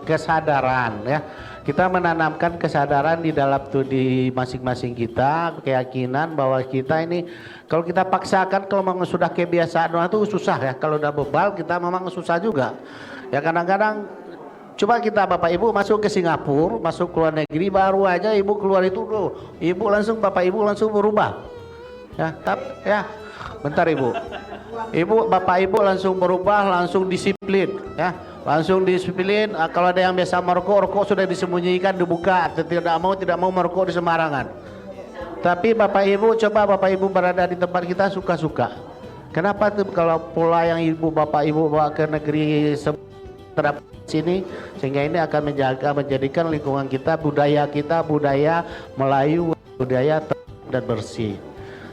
kesadaran, ya. Kita menanamkan kesadaran di dalam di masing-masing kita, keyakinan bahwa kita ini kalau kita paksakan, kalau memang sudah kebiasaan itu susah, ya. Kalau udah bebal kita memang susah juga, ya. Kadang-kadang coba kita Bapak Ibu masuk ke Singapura, masuk ke luar negeri, baru aja Ibu keluar itu Bapak Ibu langsung berubah. Ya, bentar Ibu. Bapak Ibu langsung berubah, langsung disiplin, ya. Langsung disiplin. Kalau ada yang biasa merokok sudah disembunyikan, dibuka. Tidak mau merokok di sembarangan. Tapi Bapak Ibu, coba Bapak Ibu berada di tempat kita suka-suka. Kenapa tuh kalau pola yang Bapak Ibu bawa ke negeri terhadap sini, sehingga ini akan menjadikan lingkungan kita, budaya Melayu, budaya dan bersih.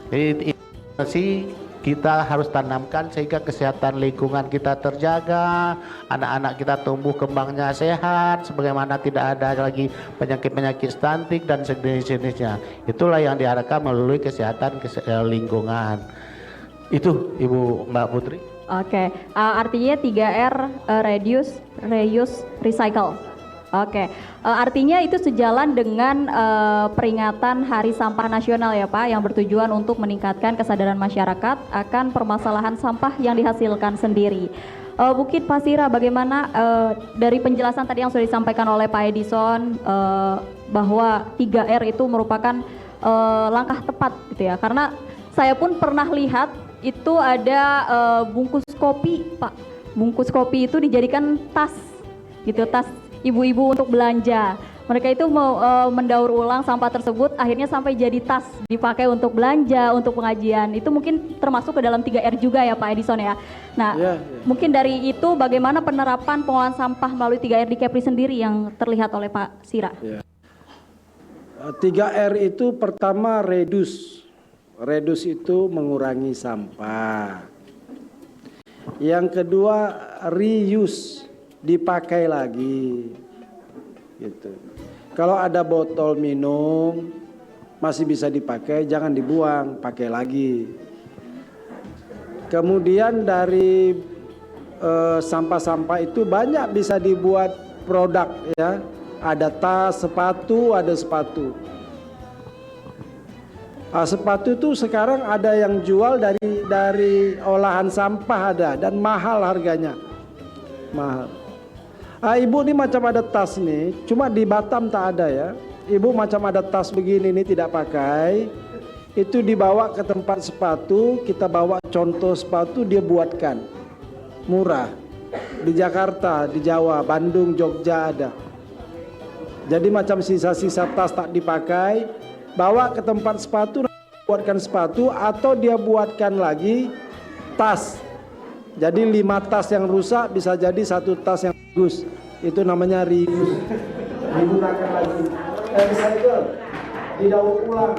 Jadi kita harus tanamkan sehingga kesehatan lingkungan kita terjaga, anak-anak kita tumbuh kembangnya sehat, sebagaimana tidak ada lagi penyakit-penyakit stunting dan sejenis-jenisnya. Itulah yang diharapkan melalui kesehatan lingkungan. Itu Ibu Mbak Putri. Oke, artinya 3R, reduce, reuse, recycle. Oke, artinya itu sejalan dengan peringatan Hari Sampah Nasional ya Pak, yang bertujuan untuk meningkatkan kesadaran masyarakat akan permasalahan sampah yang dihasilkan sendiri. Mungkin Pak Sira, bagaimana dari penjelasan tadi yang sudah disampaikan oleh Pak Edison bahwa 3R itu merupakan langkah tepat gitu ya, karena saya pun pernah lihat itu ada bungkus kopi Pak, bungkus kopi itu dijadikan tas gitu, tas ibu-ibu untuk belanja. Mereka itu mau mendaur ulang sampah tersebut, akhirnya sampai jadi tas dipakai untuk belanja, untuk pengajian. Itu mungkin termasuk ke dalam 3R juga ya Pak Edison ya. Nah, mungkin dari itu bagaimana penerapan pengolahan sampah melalui 3R di Kepri sendiri yang terlihat oleh Pak Sira? 3R itu pertama reduce. Reduce itu mengurangi sampah. Yang kedua reuse, dipakai lagi gitu. Kalau ada botol minum masih bisa dipakai, jangan dibuang, pakai lagi. Kemudian dari sampah-sampah itu banyak bisa dibuat produk, ya. Ada tas, sepatu, ada sepatu. Sepatu itu sekarang ada yang jual dari olahan sampah, ada, dan mahal harganya, mahal. Ibu ini macam ada tas nih, cuma di Batam tak ada ya. Ibu macam ada tas begini nih tidak pakai, itu dibawa ke tempat sepatu, kita bawa contoh sepatu dia buatkan, murah. Di Jakarta, di Jawa, Bandung, Jogja ada. Jadi macam sisa-sisa tas tak dipakai, bawa ke tempat sepatu, buatkan sepatu, atau dia buatkan lagi tas. Jadi 5 tas yang rusak bisa jadi 1 tas yang bagus. Itu namanya reuse. Digunakan lagi. Recycle, didaur ulang.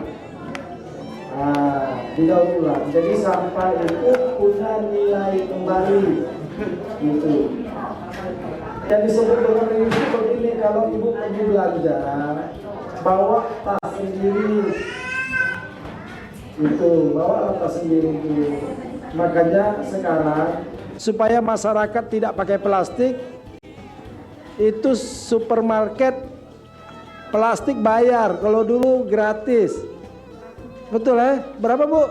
Didaur ulang. Jadi sampah itu punya nilai kembali. Gitu. Yang disebut dengan reuse begini, kalau ibu pergi belanja, bawa tas sendiri. Itu, bawa tas sendiri itu. Makanya sekarang supaya masyarakat tidak pakai plastik, itu supermarket plastik bayar, kalau dulu gratis. Betul ya? Berapa Bu?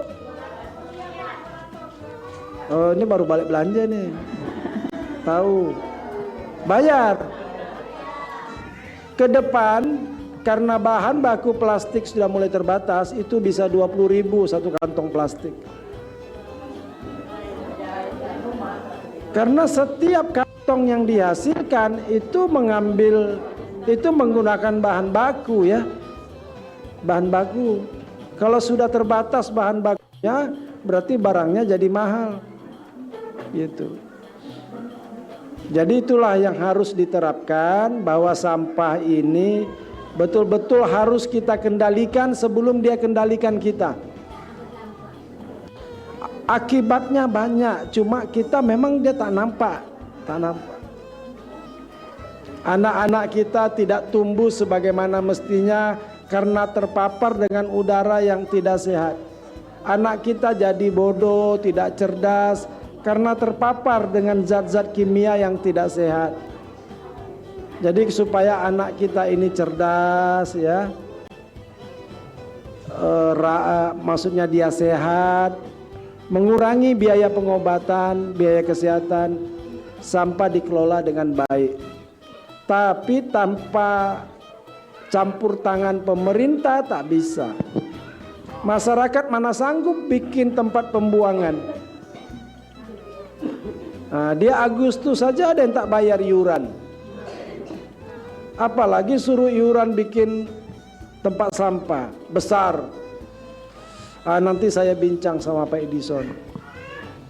Oh, ini baru balik belanja nih. Tahu. Bayar. Ke depan karena bahan baku plastik sudah mulai terbatas, itu bisa 20.000 satu kantong plastik. Karena setiap kantong yang dihasilkan itu menggunakan bahan baku ya. Bahan baku. Kalau sudah terbatas bahan bakunya, berarti barangnya jadi mahal. Gitu. Jadi itulah yang harus diterapkan, bahwa sampah ini betul-betul harus kita kendalikan sebelum dia kendalikan kita. Akibatnya banyak, cuma kita memang dia tak nampak. Anak-anak kita tidak tumbuh sebagaimana mestinya karena terpapar dengan udara yang tidak sehat. Anak kita jadi bodoh, tidak cerdas karena terpapar dengan zat-zat kimia yang tidak sehat. Jadi supaya anak kita ini cerdas ya, maksudnya dia sehat, mengurangi biaya pengobatan, biaya kesehatan, sampah dikelola dengan baik. Tapi tanpa campur tangan pemerintah tak bisa. Masyarakat mana sanggup bikin tempat pembuangan. Nah, dia Agustus saja ada yang tak bayar iuran. Apalagi suruh iuran bikin tempat sampah besar. Nanti saya bincang sama Pak Edison.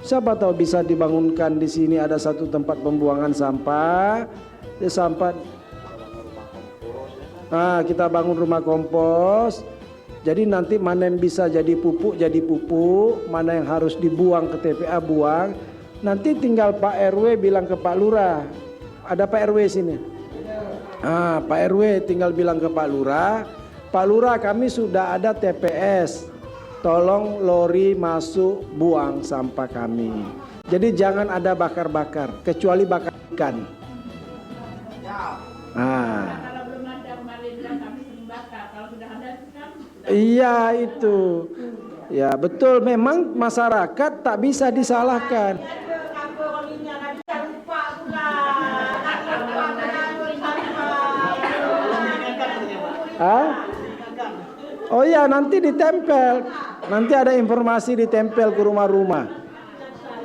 Siapa tahu bisa dibangunkan di sini ada satu tempat pembuangan sampah. Kita bangun rumah kompos. Jadi nanti mana yang bisa jadi pupuk, mana yang harus dibuang ke TPA buang. Nanti tinggal Pak RW bilang ke Pak Lurah. Ada Pak RW sini. Pak RW tinggal bilang ke Pak Lurah. Pak Lurah, kami sudah ada TPS. Tolong lori masuk buang sampah kami. Jadi jangan ada bakar-bakar, kecuali bakar ikan. Iya itu. Ya betul, memang masyarakat tak bisa disalahkan. Oh iya, nanti ditempel. Nanti ada informasi ditempel ke rumah-rumah.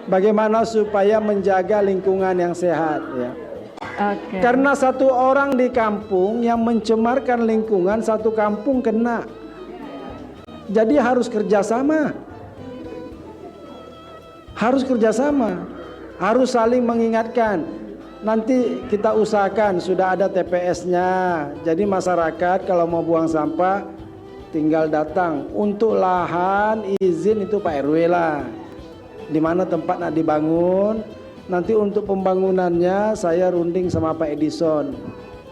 Bagaimana supaya menjaga lingkungan yang sehat ya. Okay. Karena satu orang di kampung yang mencemarkan lingkungan, satu kampung kena. Jadi harus kerjasama. Harus saling mengingatkan. Nanti kita usahakan sudah ada TPS-nya. Jadi masyarakat kalau mau buang sampah tinggal datang. Untuk lahan izin itu Pak RW lah. Di mana tempat nak dibangun. Nanti untuk pembangunannya saya runding sama Pak Edison.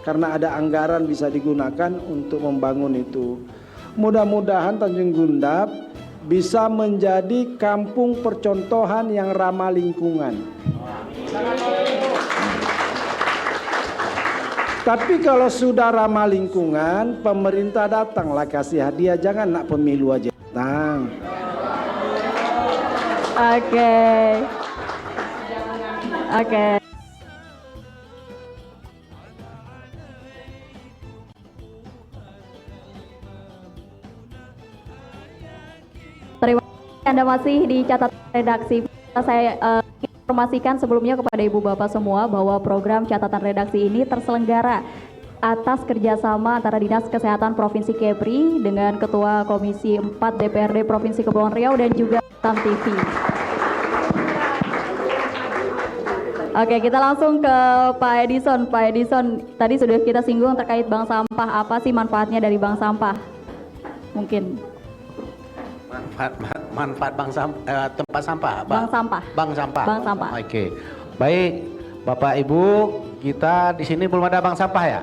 Karena ada anggaran bisa digunakan untuk membangun itu. Mudah-mudahan Tanjung Gundap bisa menjadi kampung percontohan yang ramah lingkungan. Tapi kalau sudah ramah lingkungan, pemerintah datanglah kasih hadiah, jangan nak pemilu aja datang. Oke. Terima kasih Anda masih di catatan redaksi. Saya informasikan sebelumnya kepada Ibu Bapak semua bahwa program catatan redaksi ini terselenggara atas kerjasama antara Dinas Kesehatan Provinsi Kepri dengan Ketua Komisi 4 DPRD Provinsi Kepulauan Riau dan juga Tam TV. Oke, kita langsung ke Pak Edison. Pak Edison, tadi sudah kita singgung terkait bank sampah. Apa sih manfaatnya dari bank sampah? Mungkin. Manfaat tempat sampah. Bank sampah. Oke. Baik, Bapak Ibu, kita di sini belum ada bank sampah ya?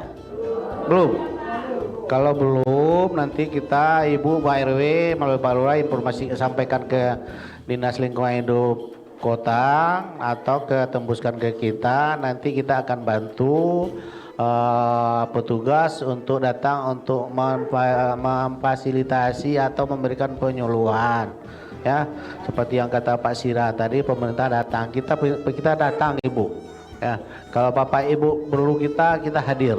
Belum. Kalau belum, nanti kita Ibu Pak RW melalui Pak Lurah informasi sampaikan ke Dinas Lingkungan Hidup Kota atau tembuskan ke kita. Nanti kita akan bantu petugas untuk datang untuk memfasilitasi atau memberikan penyuluhan. Ya, seperti yang kata Pak Sira tadi, pemerintah datang, kita datang Ibu. Ya, kalau Bapak Ibu perlu kita hadir.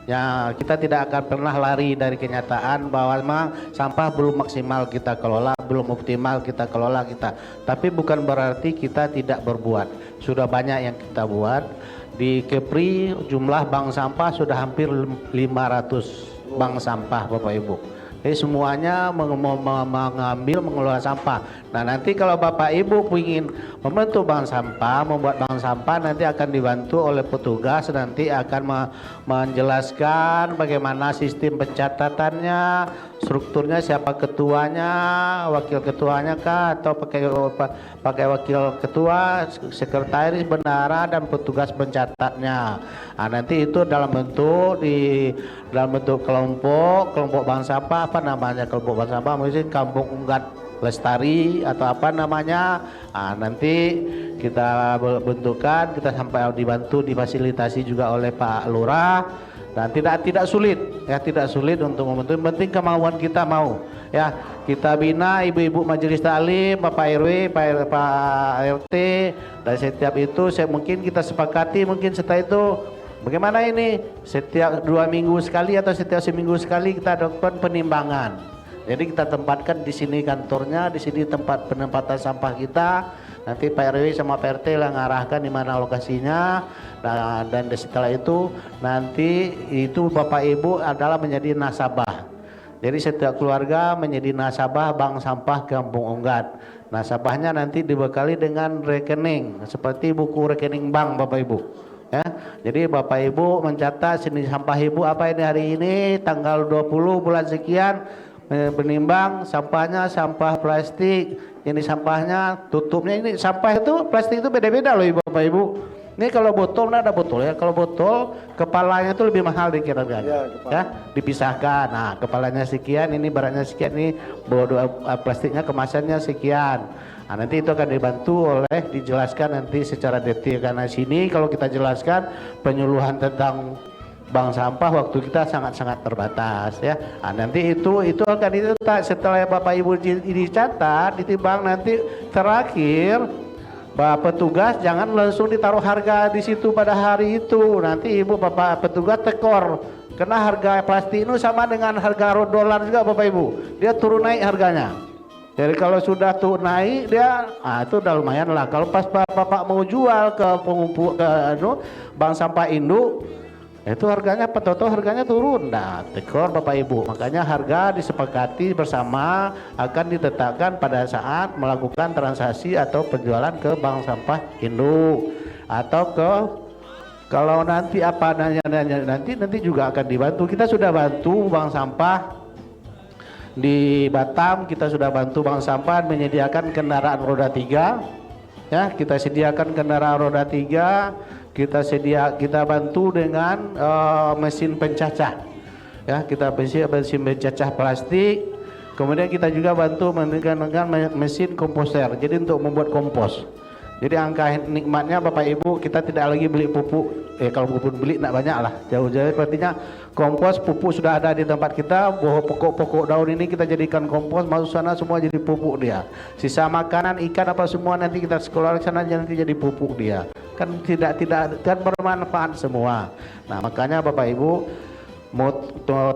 Ya, kita tidak akan pernah lari dari kenyataan bahwa memang sampah belum maksimal kita kelola, belum optimal kita kelola kita. Tapi bukan berarti kita tidak berbuat. Sudah banyak yang kita buat. Di Kepri jumlah bank sampah sudah hampir 500 bank sampah Bapak Ibu. Jadi semuanya mengambil mengelola sampah. Nah nanti kalau Bapak Ibu ingin membentuk bank sampah, membuat bank sampah, nanti akan dibantu oleh petugas, nanti akan menjelaskan bagaimana sistem pencatatannya, strukturnya, siapa ketuanya, wakil ketuanya kah, atau pakai wakil ketua, sekretaris, bendahara, dan petugas pencatatnya. Nah, nanti itu dalam bentuk kelompok bank sampah, apa namanya kelompok bank sampah, mungkin Kampung Unggat Lestari atau apa namanya. Nah, nanti kita bentukan, kita sampai dibantu, difasilitasi juga oleh Pak Lurah, dan tidak sulit ya, tidak sulit untuk membentuk. Yang penting kemauan kita mau ya. Kita bina ibu-ibu majelis taklim, Bapak RW, Pak RT, dan setiap itu mungkin kita sepakati, mungkin setelah itu bagaimana ini setiap 2 minggu sekali atau setiap seminggu sekali kita lakukan penimbangan. Jadi kita tempatkan di sini kantornya, di sini tempat penempatan sampah kita. Nanti Pak RW sama Pak RT lah ngarahkan di mana lokasinya. Dan setelah itu nanti itu Bapak Ibu adalah menjadi nasabah. Jadi setiap keluarga menjadi nasabah bank sampah Kampung Unggat. Nasabahnya nanti dibekali dengan rekening seperti buku rekening bank Bapak Ibu. Ya, jadi Bapak Ibu mencatat sini sampah Ibu apa ini hari ini tanggal 20 bulan sekian, penimbang sampahnya sampah plastik, ini sampahnya tutupnya, ini sampah itu plastik itu beda-beda loh Ibu Bapak Ibu. Ini kalau botol ada botol ya, kalau botol kepalanya itu lebih mahal dikira-kira ya, dipisahkan. Nah kepalanya sekian, ini beratnya sekian, ini plastiknya kemasannya sekian. Nah, nanti itu akan dibantu oleh dijelaskan nanti secara detail, karena sini kalau kita jelaskan penyuluhan tentang bank sampah waktu kita sangat-sangat terbatas ya. Nah, nanti itu akan dicetak setelah Bapak Ibu dicatat, ditimbang, nanti terakhir petugas jangan langsung ditaruh harga di situ pada hari itu. Nanti Ibu Bapak petugas tekor, karena harga plastik itu sama dengan harga dolar juga Bapak Ibu, dia turun naik harganya. Jadi kalau sudah tuh naik dia, itu udah lumayan lah. Kalau pas Bapak mau jual ke pengumpul bank sampah induk, itu harganya harganya turun. Nah, tekor Bapak Ibu. Makanya harga disepakati bersama akan ditetapkan pada saat melakukan transaksi atau penjualan ke bank sampah induk atau kalau nanti apa nanti juga akan dibantu. Kita sudah bantu bank sampah di Batam, kita sudah bantu bank sampah menyediakan kendaraan roda 3 ya, kita sediakan kendaraan roda 3, kita bantu dengan mesin pencacah ya, kita mesin pencacah plastik, kemudian kita juga bantu dengan mesin komposter, jadi untuk membuat kompos. Jadi angka nikmatnya Bapak Ibu, kita tidak lagi beli pupuk, kalau pupuk beli tidak banyak lah, jauh-jauh. Artinya kompos pupuk sudah ada di tempat kita, bahwa pokok-pokok daun ini kita jadikan kompos, masuk sana semua jadi pupuk dia. Sisa makanan ikan apa semua nanti kita sekolah sana nanti jadi pupuk dia. Kan tidak bermanfaat semua. Nah makanya Bapak Ibu,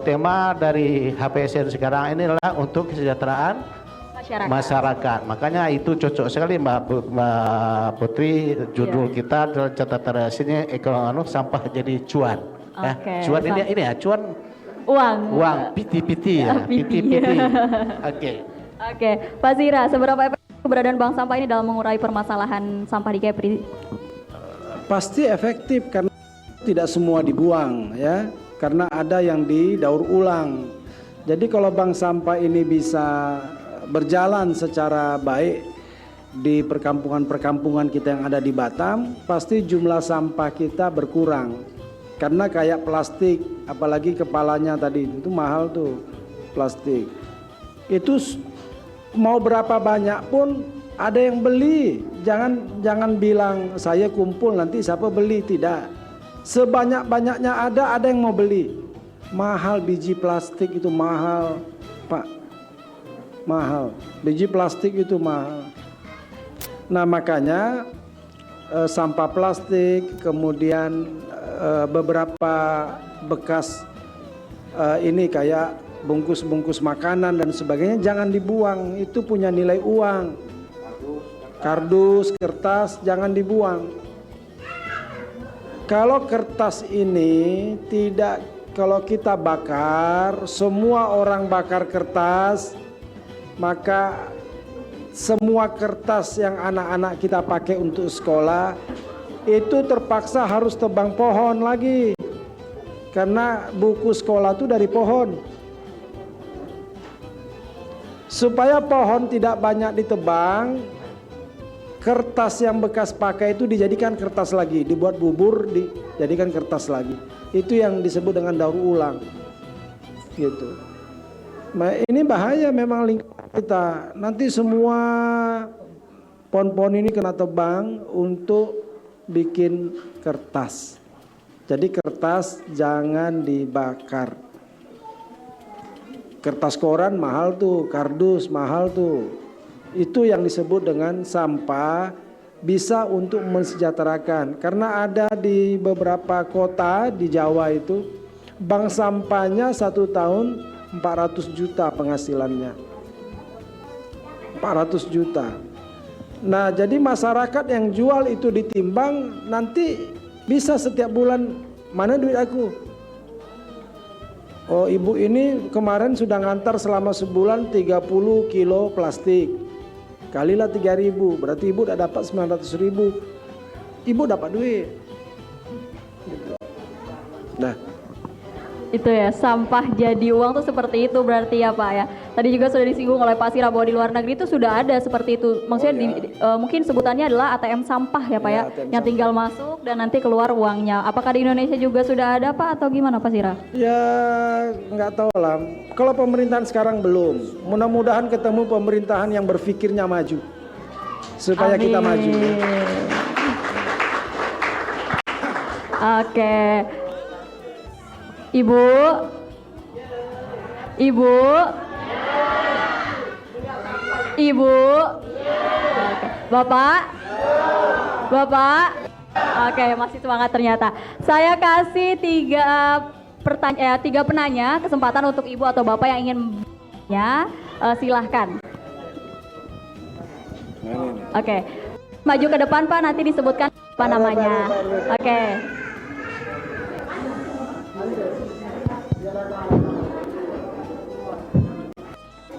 tema dari HPSN sekarang ini adalah untuk kesejahteraan masyarakat. Makanya itu cocok sekali Mbak Putri, judul kita dalam catatan sini ekonomi sampah jadi cuan. Okay, cuan ini ya, cuan uang piti-piti ya, piti-piti. Oke, Pak Zira, seberapa efektif keberadaan bank sampah ini dalam mengurai permasalahan sampah di Kepri? Pasti efektif karena tidak semua dibuang ya, karena ada yang didaur ulang. Jadi kalau bank sampah ini bisa berjalan secara baik di perkampungan-perkampungan kita yang ada di Batam, pasti jumlah sampah kita berkurang karena kayak plastik, apalagi kepalanya tadi itu mahal tuh plastik. Itu mau berapa banyak pun ada yang beli. Jangan bilang saya kumpul nanti siapa beli, tidak. Sebanyak-banyaknya ada yang mau beli. Mahal biji plastik itu mahal, Pak. Mahal. Biji plastik itu mahal. Nah, makanya sampah plastik, kemudian beberapa bekas ini kayak bungkus-bungkus makanan dan sebagainya jangan dibuang, itu punya nilai uang. Kardus, kertas jangan dibuang. Kalau kertas ini tidak, kalau kita bakar, semua orang bakar kertas, maka semua kertas yang anak-anak kita pakai untuk sekolah itu terpaksa harus tebang pohon lagi, karena buku sekolah itu dari pohon. Supaya pohon tidak banyak ditebang, kertas yang bekas pakai itu dijadikan kertas lagi, dibuat bubur, dijadikan kertas lagi. Itu yang disebut dengan daur ulang, gitu. Nah, ini bahaya memang lingkungan kita. Nanti semua pohon-pohon ini kena tebang untuk bikin kertas. Jadi kertas jangan dibakar. Kertas koran mahal tuh, kardus mahal tuh. Itu yang disebut dengan sampah, bisa untuk mensejahterakan. Karena ada di beberapa kota di Jawa itu, bank sampahnya 1 tahun 400 juta penghasilannya. 400 juta. Nah, jadi masyarakat yang jual itu ditimbang, nanti bisa setiap bulan, mana duit aku? Oh, ibu ini kemarin sudah ngantar selama sebulan 30 kilo plastik. Kalilah 3.000, berarti ibu udah dapat 900.000. Ibu dapat duit. Gitu. Nah, itu ya, sampah jadi uang tuh seperti itu berarti ya Pak ya. Tadi juga sudah disinggung oleh Pak Sira bahwa di luar negeri itu sudah ada seperti itu. Maksudnya mungkin sebutannya adalah ATM sampah ya Pak ya, yang tinggal masuk dan nanti keluar uangnya. Apakah di Indonesia juga sudah ada Pak atau gimana Pak Sira? ya nggak tahu lah. Kalau pemerintahan sekarang belum. Mudah-mudahan ketemu pemerintahan yang berpikirnya maju, supaya kita maju. Oke. Ibu, Ibu, Ibu, oke. Bapak, Bapak, oke, masih semangat ternyata. Saya kasih tiga penanya kesempatan untuk Ibu atau Bapak yang ingin bertanya, silahkan. Oke, maju ke depan Pak, nanti disebutkan apa namanya. Oke.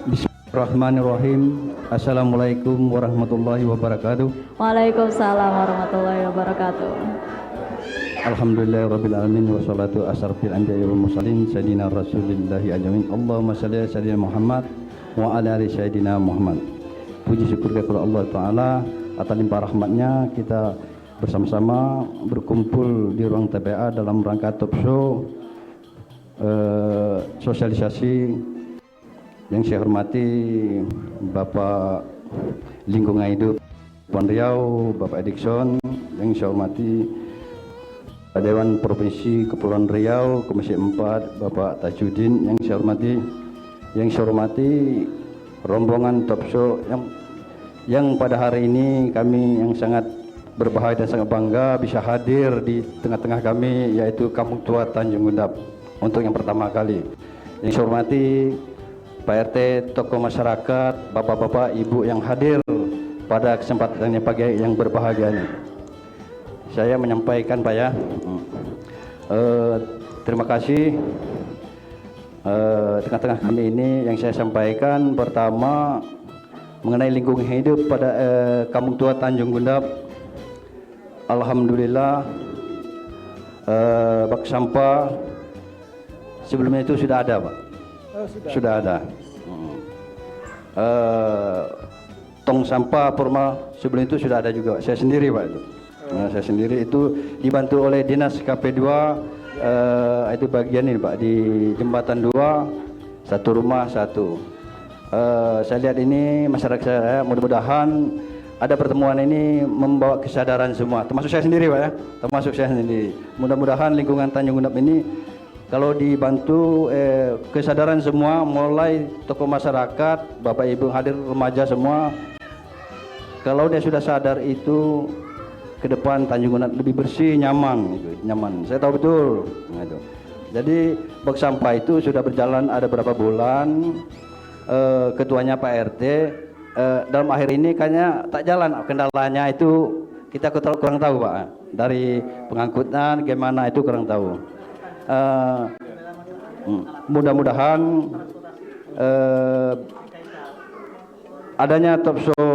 Bismillahirrahmanirrahim. Assalamualaikum warahmatullahi wabarakatuh. Waalaikumsalam warahmatullahi wabarakatuh. Alhamdulillahirabbil alamin wassalatu asrafil anbiya'i wal mursalin sayyidina rasulillahi ajmain. Allahumma shalli ala sayyidina Muhammad wa ala ali sayyidina Muhammad. Puji syukur kepada Allah Ta'ala atas limpah rahmatnya kita bersama-sama berkumpul di ruang TPA dalam rangka talk show sosialisasi. Yang saya hormati Bapak Lingkungan Hidup Kepulauan Riau, Bapak Edikson. Yang saya hormati Dewan Provinsi Kepulauan Riau Komisi 4 Bapak Tajudin. Yang saya hormati rombongan talk show yang pada hari ini kami yang sangat berbahagia dan sangat bangga bisa hadir di tengah-tengah kami, yaitu Kampung Tua Tanjung Gundap untuk yang pertama kali. Yang saya hormati Pak RT, tokoh masyarakat, bapak-bapak, ibu yang hadir pada kesempatan yang pagi yang berbahagia ini. Saya menyampaikan Pak ya, terima kasih. Tengah-tengah kami ini yang saya sampaikan pertama mengenai lingkungan hidup pada Kampung Tua Tanjung Gundap. Alhamdulillah, bak sampah sebelumnya itu sudah ada Pak. Sudah ada. Tong sampah formal sebelum itu sudah ada juga. Saya sendiri Pak itu. Saya sendiri itu dibantu oleh Dinas KP2 itu bagian ini Pak, di jembatan 2, satu rumah satu. Saya lihat ini masyarakat saya, mudah-mudahan ada pertemuan ini membawa kesadaran semua, termasuk saya sendiri Pak ya, termasuk saya sendiri. Mudah-mudahan lingkungan Tanjung Gundap ini kalau dibantu kesadaran semua, mulai tokoh masyarakat, Bapak Ibu hadir, remaja semua, kalau dia sudah sadar itu ke depan Tanjung Gundap lebih bersih, nyaman, gitu, nyaman. Saya tahu betul. Nah, itu. Jadi box sampah itu sudah berjalan ada berapa bulan. Ketuanya Pak RT dalam akhir ini kayaknya tak jalan, kendalanya itu kita kurang tahu Pak. Dari pengangkutan gimana itu kurang tahu. Mudah-mudahan adanya topso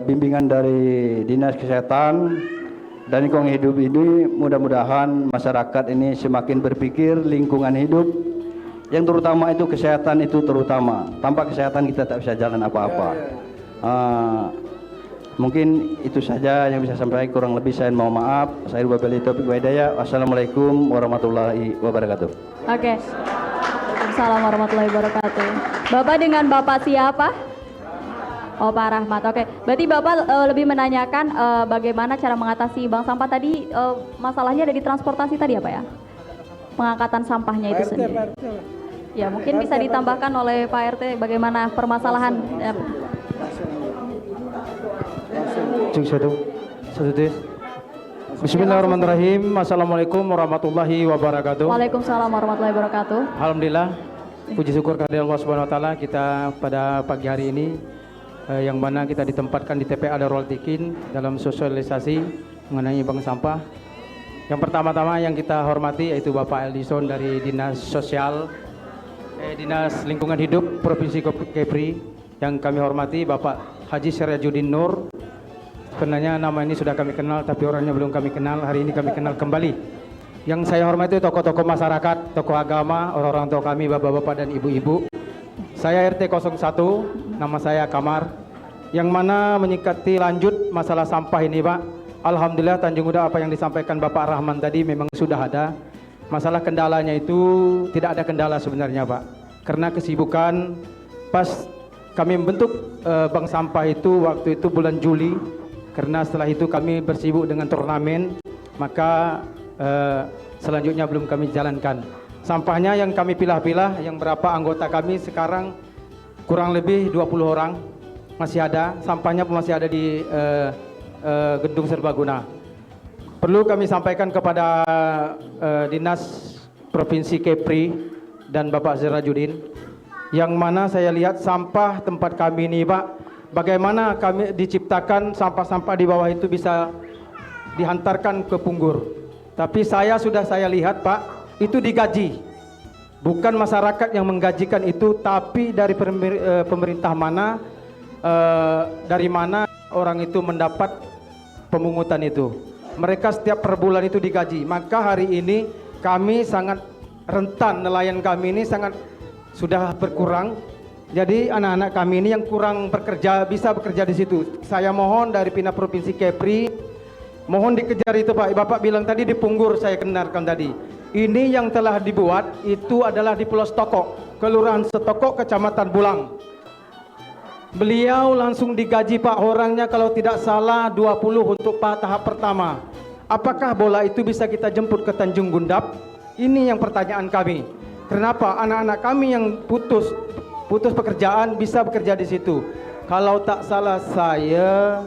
bimbingan dari Dinas Kesehatan dan lingkungan hidup ini, mudah-mudahan masyarakat ini semakin berpikir lingkungan hidup, yang terutama itu kesehatan itu terutama. Tanpa kesehatan kita tak bisa jalan apa-apa. Mungkin itu saja yang bisa sampaikan, kurang lebih saya mohon maaf. Saya wabillahi taufiq wa hidayah. Wassalamualaikum warahmatullahi wabarakatuh. Oke. Waalaikumsalam warahmatullahi wabarakatuh. Bapak dengan Bapak siapa? Oh, Pak Rahmat. Oke. Berarti Bapak lebih menanyakan bagaimana cara mengatasi bank sampah tadi, masalahnya ada di transportasi tadi ya Pak ya? Pengangkatan sampahnya itu sendiri. Ya, mungkin bisa ditambahkan oleh Pak RT bagaimana permasalahan. Bismillahirrahmanirrahim. Assalamualaikum warahmatullahi wabarakatuh. Waalaikumsalam warahmatullahi wabarakatuh. Alhamdulillah, puji syukur kehadirat Allah Subhanahu wa taala, kita pada pagi hari ini yang mana kita ditempatkan di TPA Darul Tikin dalam sosialisasi mengenai bank sampah. Yang pertama-tama yang kita hormati yaitu Bapak Eldison dari Dinas Sosial Dinas Lingkungan Hidup Provinsi Kepri. Yang kami hormati Bapak Haji Syarajudin Nur. Sebenarnya nama ini sudah kami kenal, tapi orangnya belum kami kenal. Hari ini kami kenal kembali. Yang saya hormati tokoh-tokoh masyarakat, tokoh agama, orang-orang tua kami, bapak-bapak dan ibu-ibu. Saya RT 01, nama saya Kamar, yang mana menyikapi lanjut masalah sampah ini Pak. Alhamdulillah Tanjung Gundap apa yang disampaikan Bapak Rahman tadi memang sudah ada. Masalah kendalanya itu tidak ada kendala sebenarnya Pak. Karena kesibukan pas kami membentuk bank sampah itu waktu itu bulan Juli. Karena setelah itu kami bersibuk dengan turnamen, maka selanjutnya belum kami jalankan. Sampahnya yang kami pilah-pilah, yang berapa anggota kami sekarang kurang lebih 20 orang masih ada. Sampahnya masih ada di gedung serbaguna. Perlu kami sampaikan kepada Dinas Provinsi Kepri dan Bapak Syarajudin, yang mana saya lihat sampah tempat kami ini Pak, bagaimana kami diciptakan sampah-sampah di bawah itu bisa dihantarkan ke Punggur. Tapi saya lihat Pak, itu digaji. Bukan masyarakat yang menggajikan itu, tapi dari pemerintah mana, dari mana orang itu mendapat pemungutan itu. Mereka setiap per bulan itu digaji. Maka hari ini kami sangat rentan, nelayan kami ini sangat sudah berkurang. Jadi anak-anak kami ini yang kurang bekerja bisa bekerja di situ. Saya mohon dari pihak Provinsi Kepri, mohon dikejar itu Pak. Bapak bilang tadi di Punggur, saya kenalkan tadi. Ini yang telah dibuat itu adalah di Pulau Setokok, Kelurahan Setokok, Kecamatan Bulang. Beliau langsung digaji Pak, orangnya kalau tidak salah 20 untuk tahap pertama. Apakah bola itu bisa kita jemput ke Tanjung Gundap? Ini yang pertanyaan kami. Kenapa anak-anak kami yang putus pekerjaan bisa bekerja di situ? Kalau tak salah saya,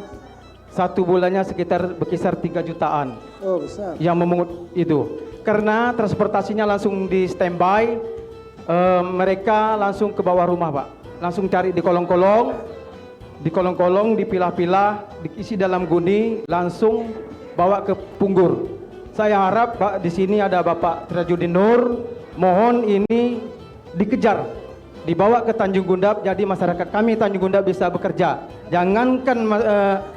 satu bulannya berkisar 3 jutaan. Oh, besar. Yang memungut itu. Karena transportasinya langsung di standby, mereka langsung ke bawah rumah Pak. Langsung cari di kolong-kolong, dipilah-pilah, diisi dalam guni, langsung bawa ke Punggur. Saya harap Pak di sini ada Bapak Syarajudin Nur, mohon ini dikejar, dibawa ke Tanjung Gundap, jadi masyarakat kami Tanjung Gundap bisa bekerja. Jangankan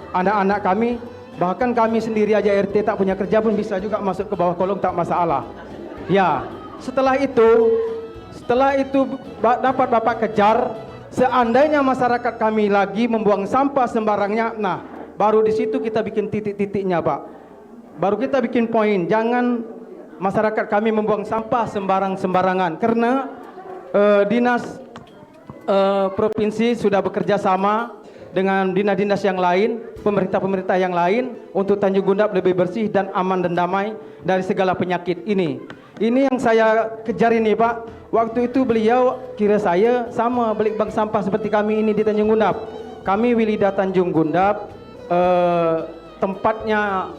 anak-anak kami, bahkan kami sendiri aja RT tak punya kerja pun bisa juga masuk ke bawah kolong, tak masalah. Ya, setelah itu dapat Bapak kejar. Seandainya masyarakat kami lagi membuang sampah sembarangnya, nah baru di situ kita bikin titik-titiknya Pak. Baru kita bikin poin. Jangan masyarakat kami membuang sampah sembarangan karena dinas provinsi sudah bekerja sama dengan dinas-dinas yang lain, pemerintah-pemerintah yang lain untuk Tanjung Gundap lebih bersih dan aman dan damai dari segala penyakit ini. Ini yang saya kejar ini Pak. Waktu itu beliau kira saya sama beli bank sampah seperti kami ini di Tanjung Gundap. Kami Wilida Tanjung Gundap, tempatnya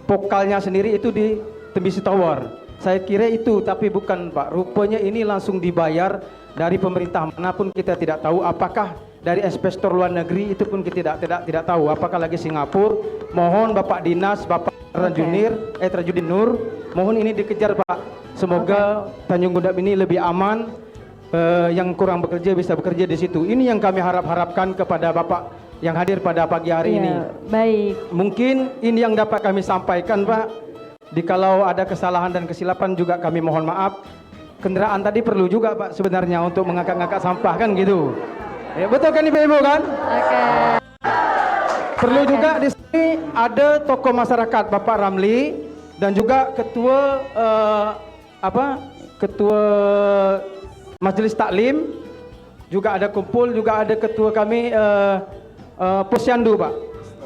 pokalnya sendiri itu di Tembisi Tower. Saya kira itu, tapi bukan Pak. Rupanya ini langsung dibayar dari pemerintah manapun, kita tidak tahu apakah dari investor luar negeri, itu pun kita tidak tahu apakah lagi Singapura. Mohon Bapak Dinas, Bapak Trajudin Nur, mohon ini dikejar Pak. Semoga Tanjung Gundap ini lebih aman, yang kurang bekerja bisa bekerja di situ. Ini yang kami harapkan kepada Bapak yang hadir pada pagi hari ini. Baik. Mungkin ini yang dapat kami sampaikan Pak. Jikalau ada kesalahan dan kesilapan juga kami mohon maaf. Kendaraan tadi perlu juga Pak sebenarnya untuk mengangkat-ngangkat sampah kan gitu. Ya, betul kan Ibu kan? Oke. Perlu juga di sini ada tokoh masyarakat Bapak Ramli dan juga ketua ketua Majelis Taklim, juga ada kumpul, juga ada ketua kami Posyandu Pak.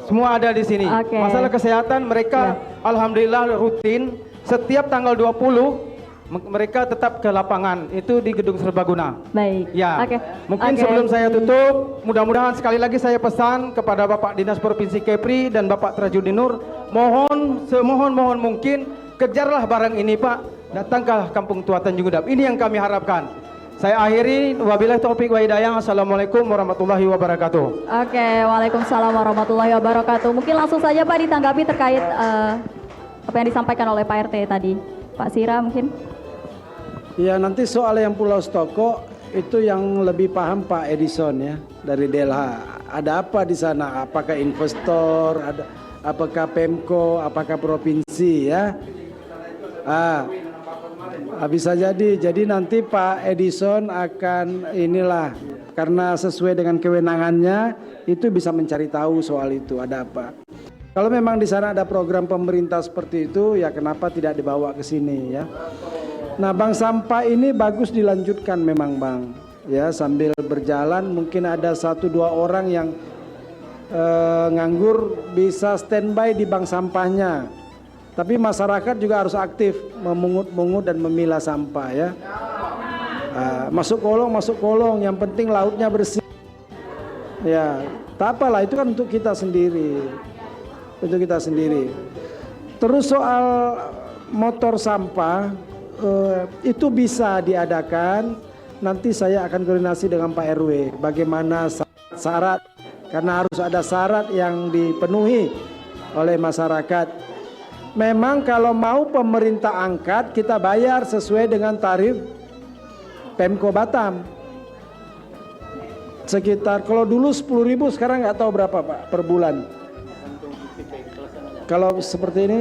Semua ada di sini. Masalah kesehatan mereka alhamdulillah rutin setiap tanggal 20 mereka tetap ke lapangan itu di Gedung Serbaguna. Baik. Ya. Mungkin sebelum saya tutup, mudah-mudahan sekali lagi saya pesan kepada Bapak Dinas Provinsi Kepri dan Bapak Trajudin Nur, mohon semohon mungkin kejarlah barang ini Pak, datanglah Kampung Tua Tanjung Gundap. Ini yang kami harapkan. Saya akhiri, wabillahi taufik wa hidayah. Assalamualaikum warahmatullahi wabarakatuh. Oke, waalaikumsalam warahmatullahi wabarakatuh. Mungkin langsung saja Pak ditanggapi terkait apa yang disampaikan oleh Pak RT tadi. Pak Sira mungkin. Ya, nanti soal yang Pulau Stoko itu yang lebih paham Pak Edison ya dari Delha. Ada apa di sana? Apakah investor, apakah Pemko, apakah provinsi ya? Bisa jadi. Jadi nanti Pak Edison akan inilah karena sesuai dengan kewenangannya itu bisa mencari tahu soal itu ada apa. Kalau memang di sana ada program pemerintah seperti itu, ya kenapa tidak dibawa ke sini ya? Nah, bank sampah ini bagus dilanjutkan memang Bang. Ya, sambil berjalan mungkin ada 1-2 orang yang nganggur bisa standby di bank sampahnya. Tapi masyarakat juga harus aktif memungut-mungut dan memilah sampah ya. Masuk kolong, yang penting lautnya bersih. Ya, tak apalah itu kan untuk kita sendiri. Untuk kita sendiri. Terus soal motor sampah itu bisa diadakan. Nanti saya akan koordinasi dengan Pak RW bagaimana syarat, karena harus ada syarat yang dipenuhi oleh masyarakat. Memang kalau mau pemerintah angkat kita bayar sesuai dengan tarif Pemko Batam. Sekitar kalau dulu 10.000 sekarang nggak tahu berapa Pak per bulan. Kalau seperti ini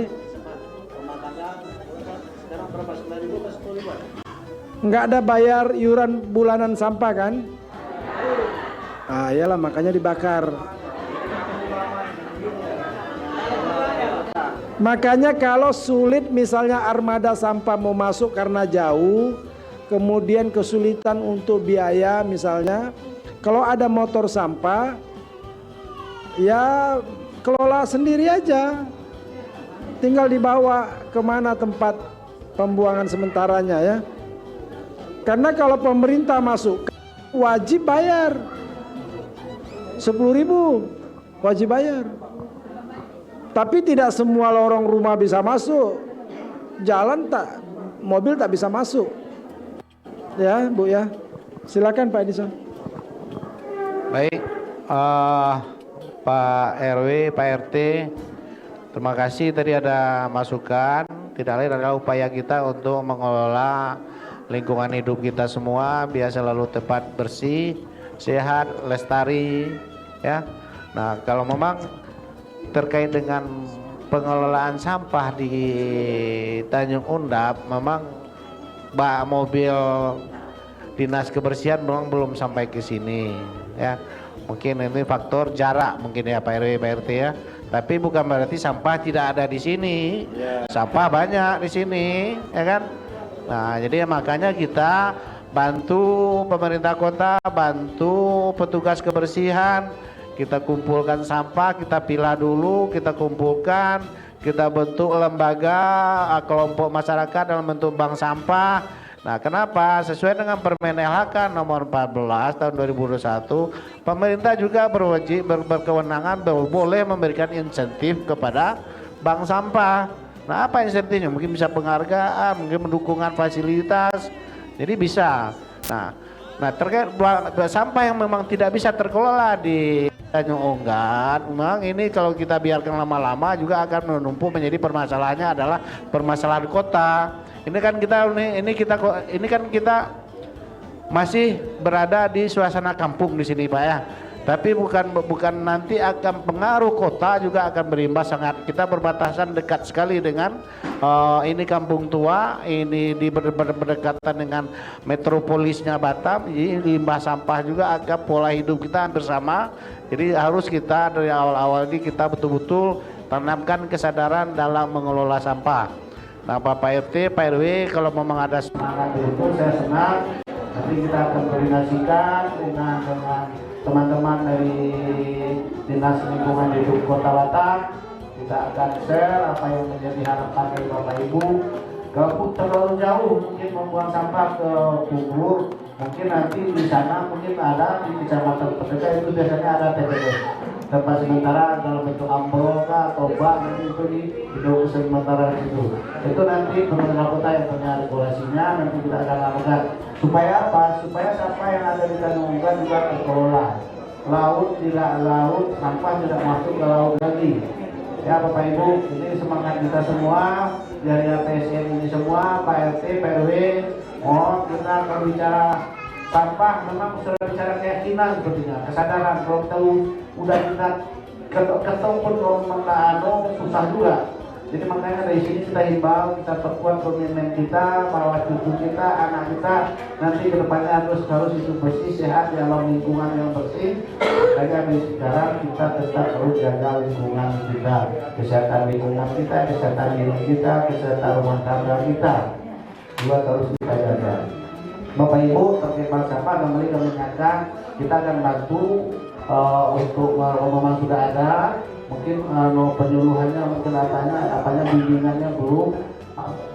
nggak ada bayar iuran bulanan sampah kan? Iyalah makanya dibakar. Makanya kalau sulit misalnya armada sampah mau masuk karena jauh, kemudian kesulitan untuk biaya misalnya, kalau ada motor sampah, ya kelola sendiri aja. Tinggal dibawa kemana tempat pembuangan sementaranya ya. Karena kalau pemerintah masuk wajib bayar 10.000 wajib bayar. Tapi tidak semua lorong rumah bisa masuk. Jalan mobil tak bisa masuk. Ya Bu ya. Silakan Pak Edison. Baik, Pak RW, Pak RT, terima kasih tadi ada masukan. Tidak lain adalah upaya kita untuk mengelola lingkungan hidup kita semua biar selalu tepat, bersih, sehat, lestari ya. Nah, kalau memang terkait dengan pengelolaan sampah di Tanjung Undap, memang mobil dinas kebersihan memang belum sampai ke sini ya. Mungkin ini faktor jarak mungkin ya Pak RW, Pak RT ya. Tapi bukan berarti sampah tidak ada di sini. Sampah banyak di sini, ya kan? Nah, jadi makanya kita bantu pemerintah kota, bantu petugas kebersihan. Kita kumpulkan sampah, kita pilah dulu, kita kumpulkan, kita bentuk lembaga, kelompok masyarakat dalam bentuk bank sampah. Nah, kenapa? Sesuai dengan Permen LHK nomor 14 tahun 2021, pemerintah juga berkewenangan boleh memberikan insentif kepada bank sampah. Nah, apa insentifnya? Mungkin bisa penghargaan, mungkin mendukungan fasilitas. Jadi bisa. Nah terkait sampah yang memang tidak bisa terkelola di Tanjung Unggat, memang ini kalau kita biarkan lama-lama juga akan menumpuk menjadi permasalahannya adalah permasalahan kota. Ini kan kita masih berada di suasana kampung di sini Pak ya. Tapi bukan nanti akan pengaruh kota juga akan berimbas sangat. Kita berbatasan dekat sekali dengan ini kampung tua, ini berdekatan dengan metropolisnya Batam. Jadi limbah sampah juga akan pola hidup kita hampir sama. Jadi harus kita dari awal-awal ini kita betul-betul tanamkan kesadaran dalam mengelola sampah. Nah Bapak RT, Pak RW kalau memang ada semangat itu saya senang. Nanti kita akan koordinasikan dengan teman-teman dari Dinas Lingkungan Hidup Kota Batam. Kita akan share apa yang menjadi harapan dari Bapak Ibu. Kalau terlalu jauh mungkin membuang sampah ke Bungur, mungkin nanti di sana mungkin ada di kecamatan terdekat itu biasanya ada TPS. Tempat sementara dalam bentuk ambroka atau bak nanti itu di hidup sementara itu. Itu nanti pemerintah kota yang punya regulasinya nanti kita akan lakukan. Supaya apa? Supaya sampah yang ada di Tanjung Unggat juga terkelola. Laut sampah tidak masuk ke laut lagi. Ya Bapak Ibu, ini semangat kita semua dari APSN ini semua, Pak RT, Pak RW. Kita kalau bicara sampah memang sudah bicara keyakinan sepertinya, kesadaran. Kalau tahu udah kita ketok pun kalau susah juga. Jadi makanya dari sini kita himbau, kita perkuat komitmen kita bahwa cucu kita, anak kita nanti kedepannya harus hidup bersih, sehat dalam lingkungan yang bersih. Makanya dari sekarang kita tetap harus jaga lingkungan kita, kesehatan lingkungan kita, kesehatan diri kita, kesehatan rumah tangga kita. Juga harus kita jaga. Bapak Ibu terkait bank sampah kembali kami ingatkan kita akan bantu untuk memang sudah ada. Mungkin penyuluhannya mungkin apanya bimbingannya belum.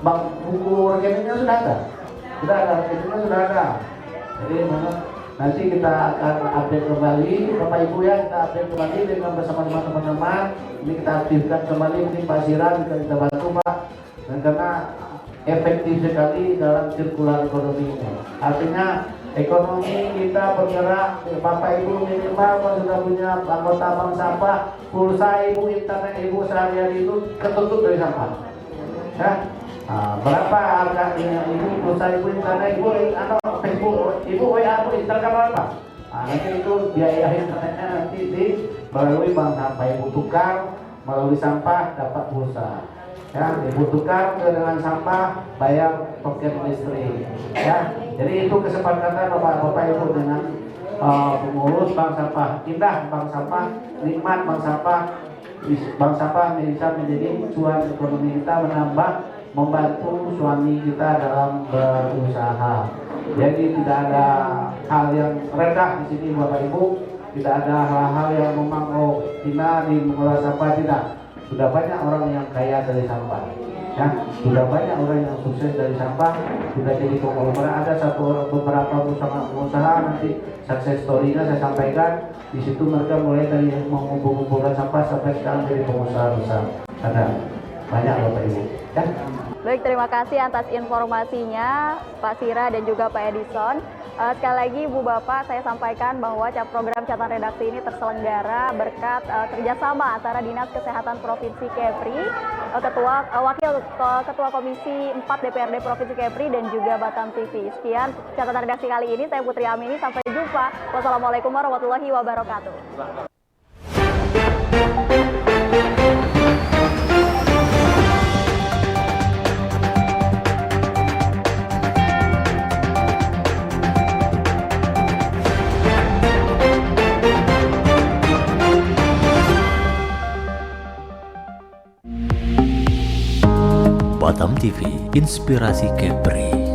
Buku rekeningnya sudah ada, rekeningnya sudah ada. Jadi nanti kita akan update kembali Bapak Ibu ya, kita update kembali dengan bersama teman-teman. Ini kita aktifkan kembali mungkin Pak Sira kita bantu Pak. Dan karena efektif sekali dalam sirkular ekonomi ini. Artinya ekonomi kita bergerak, Bapak Ibu minimal kalau sudah punya anggota bank sampah, pulsa Ibu, internet Ibu sehari-hari itu ketutup dari sampah. Ya? Nah, berapa harganya Ibu, pulsa Ibu, internet Ibu, Facebook Ibu, WA Ibu, Instagram berapa? Nah, nanti itu biaya internetnya nanti melalui bank sampah Ibu tukar, melalui sampah dapat pulsa. Ya, dibutuhkan dengan sampah bayar token listrik. Ya, jadi itu kesepakatan Bapak Ibu dengan pengurus bank sampah. Indah bank sampah, nikmat bank sampah. Bank sampah bisa menjadi cuan ekonomi kita, menambah, membantu suami kita dalam berusaha. Jadi tidak ada hal yang rendah di sini Bapak Ibu. Tidak ada hal-hal yang memang hina di mengelola sampah, tidak. Sudah banyak orang yang kaya dari sampah, ya. Sudah banyak orang yang sukses dari sampah, sudah jadi konglomerat. Ada beberapa pengusaha nanti sukses story-nya saya sampaikan. Di situ mereka mulai dari mengumpulkan sampah sampai sekarang jadi pengusaha besar. Ada banyak Bapak Ibu, ya. Baik, terima kasih atas informasinya Pak Sira dan juga Pak Edison. Sekali lagi Bu Bapak, saya sampaikan bahwa program catatan redaksi ini terselenggara berkat kerjasama antara Dinas Kesehatan Provinsi Kepri, Wakil Ketua Komisi 4 DPRD Provinsi Kepri dan juga Batam TV. Sekian catatan redaksi kali ini, saya Putri Amini, sampai jumpa. Wassalamualaikum warahmatullahi wabarakatuh. Batam TV, Inspirasi Kepri.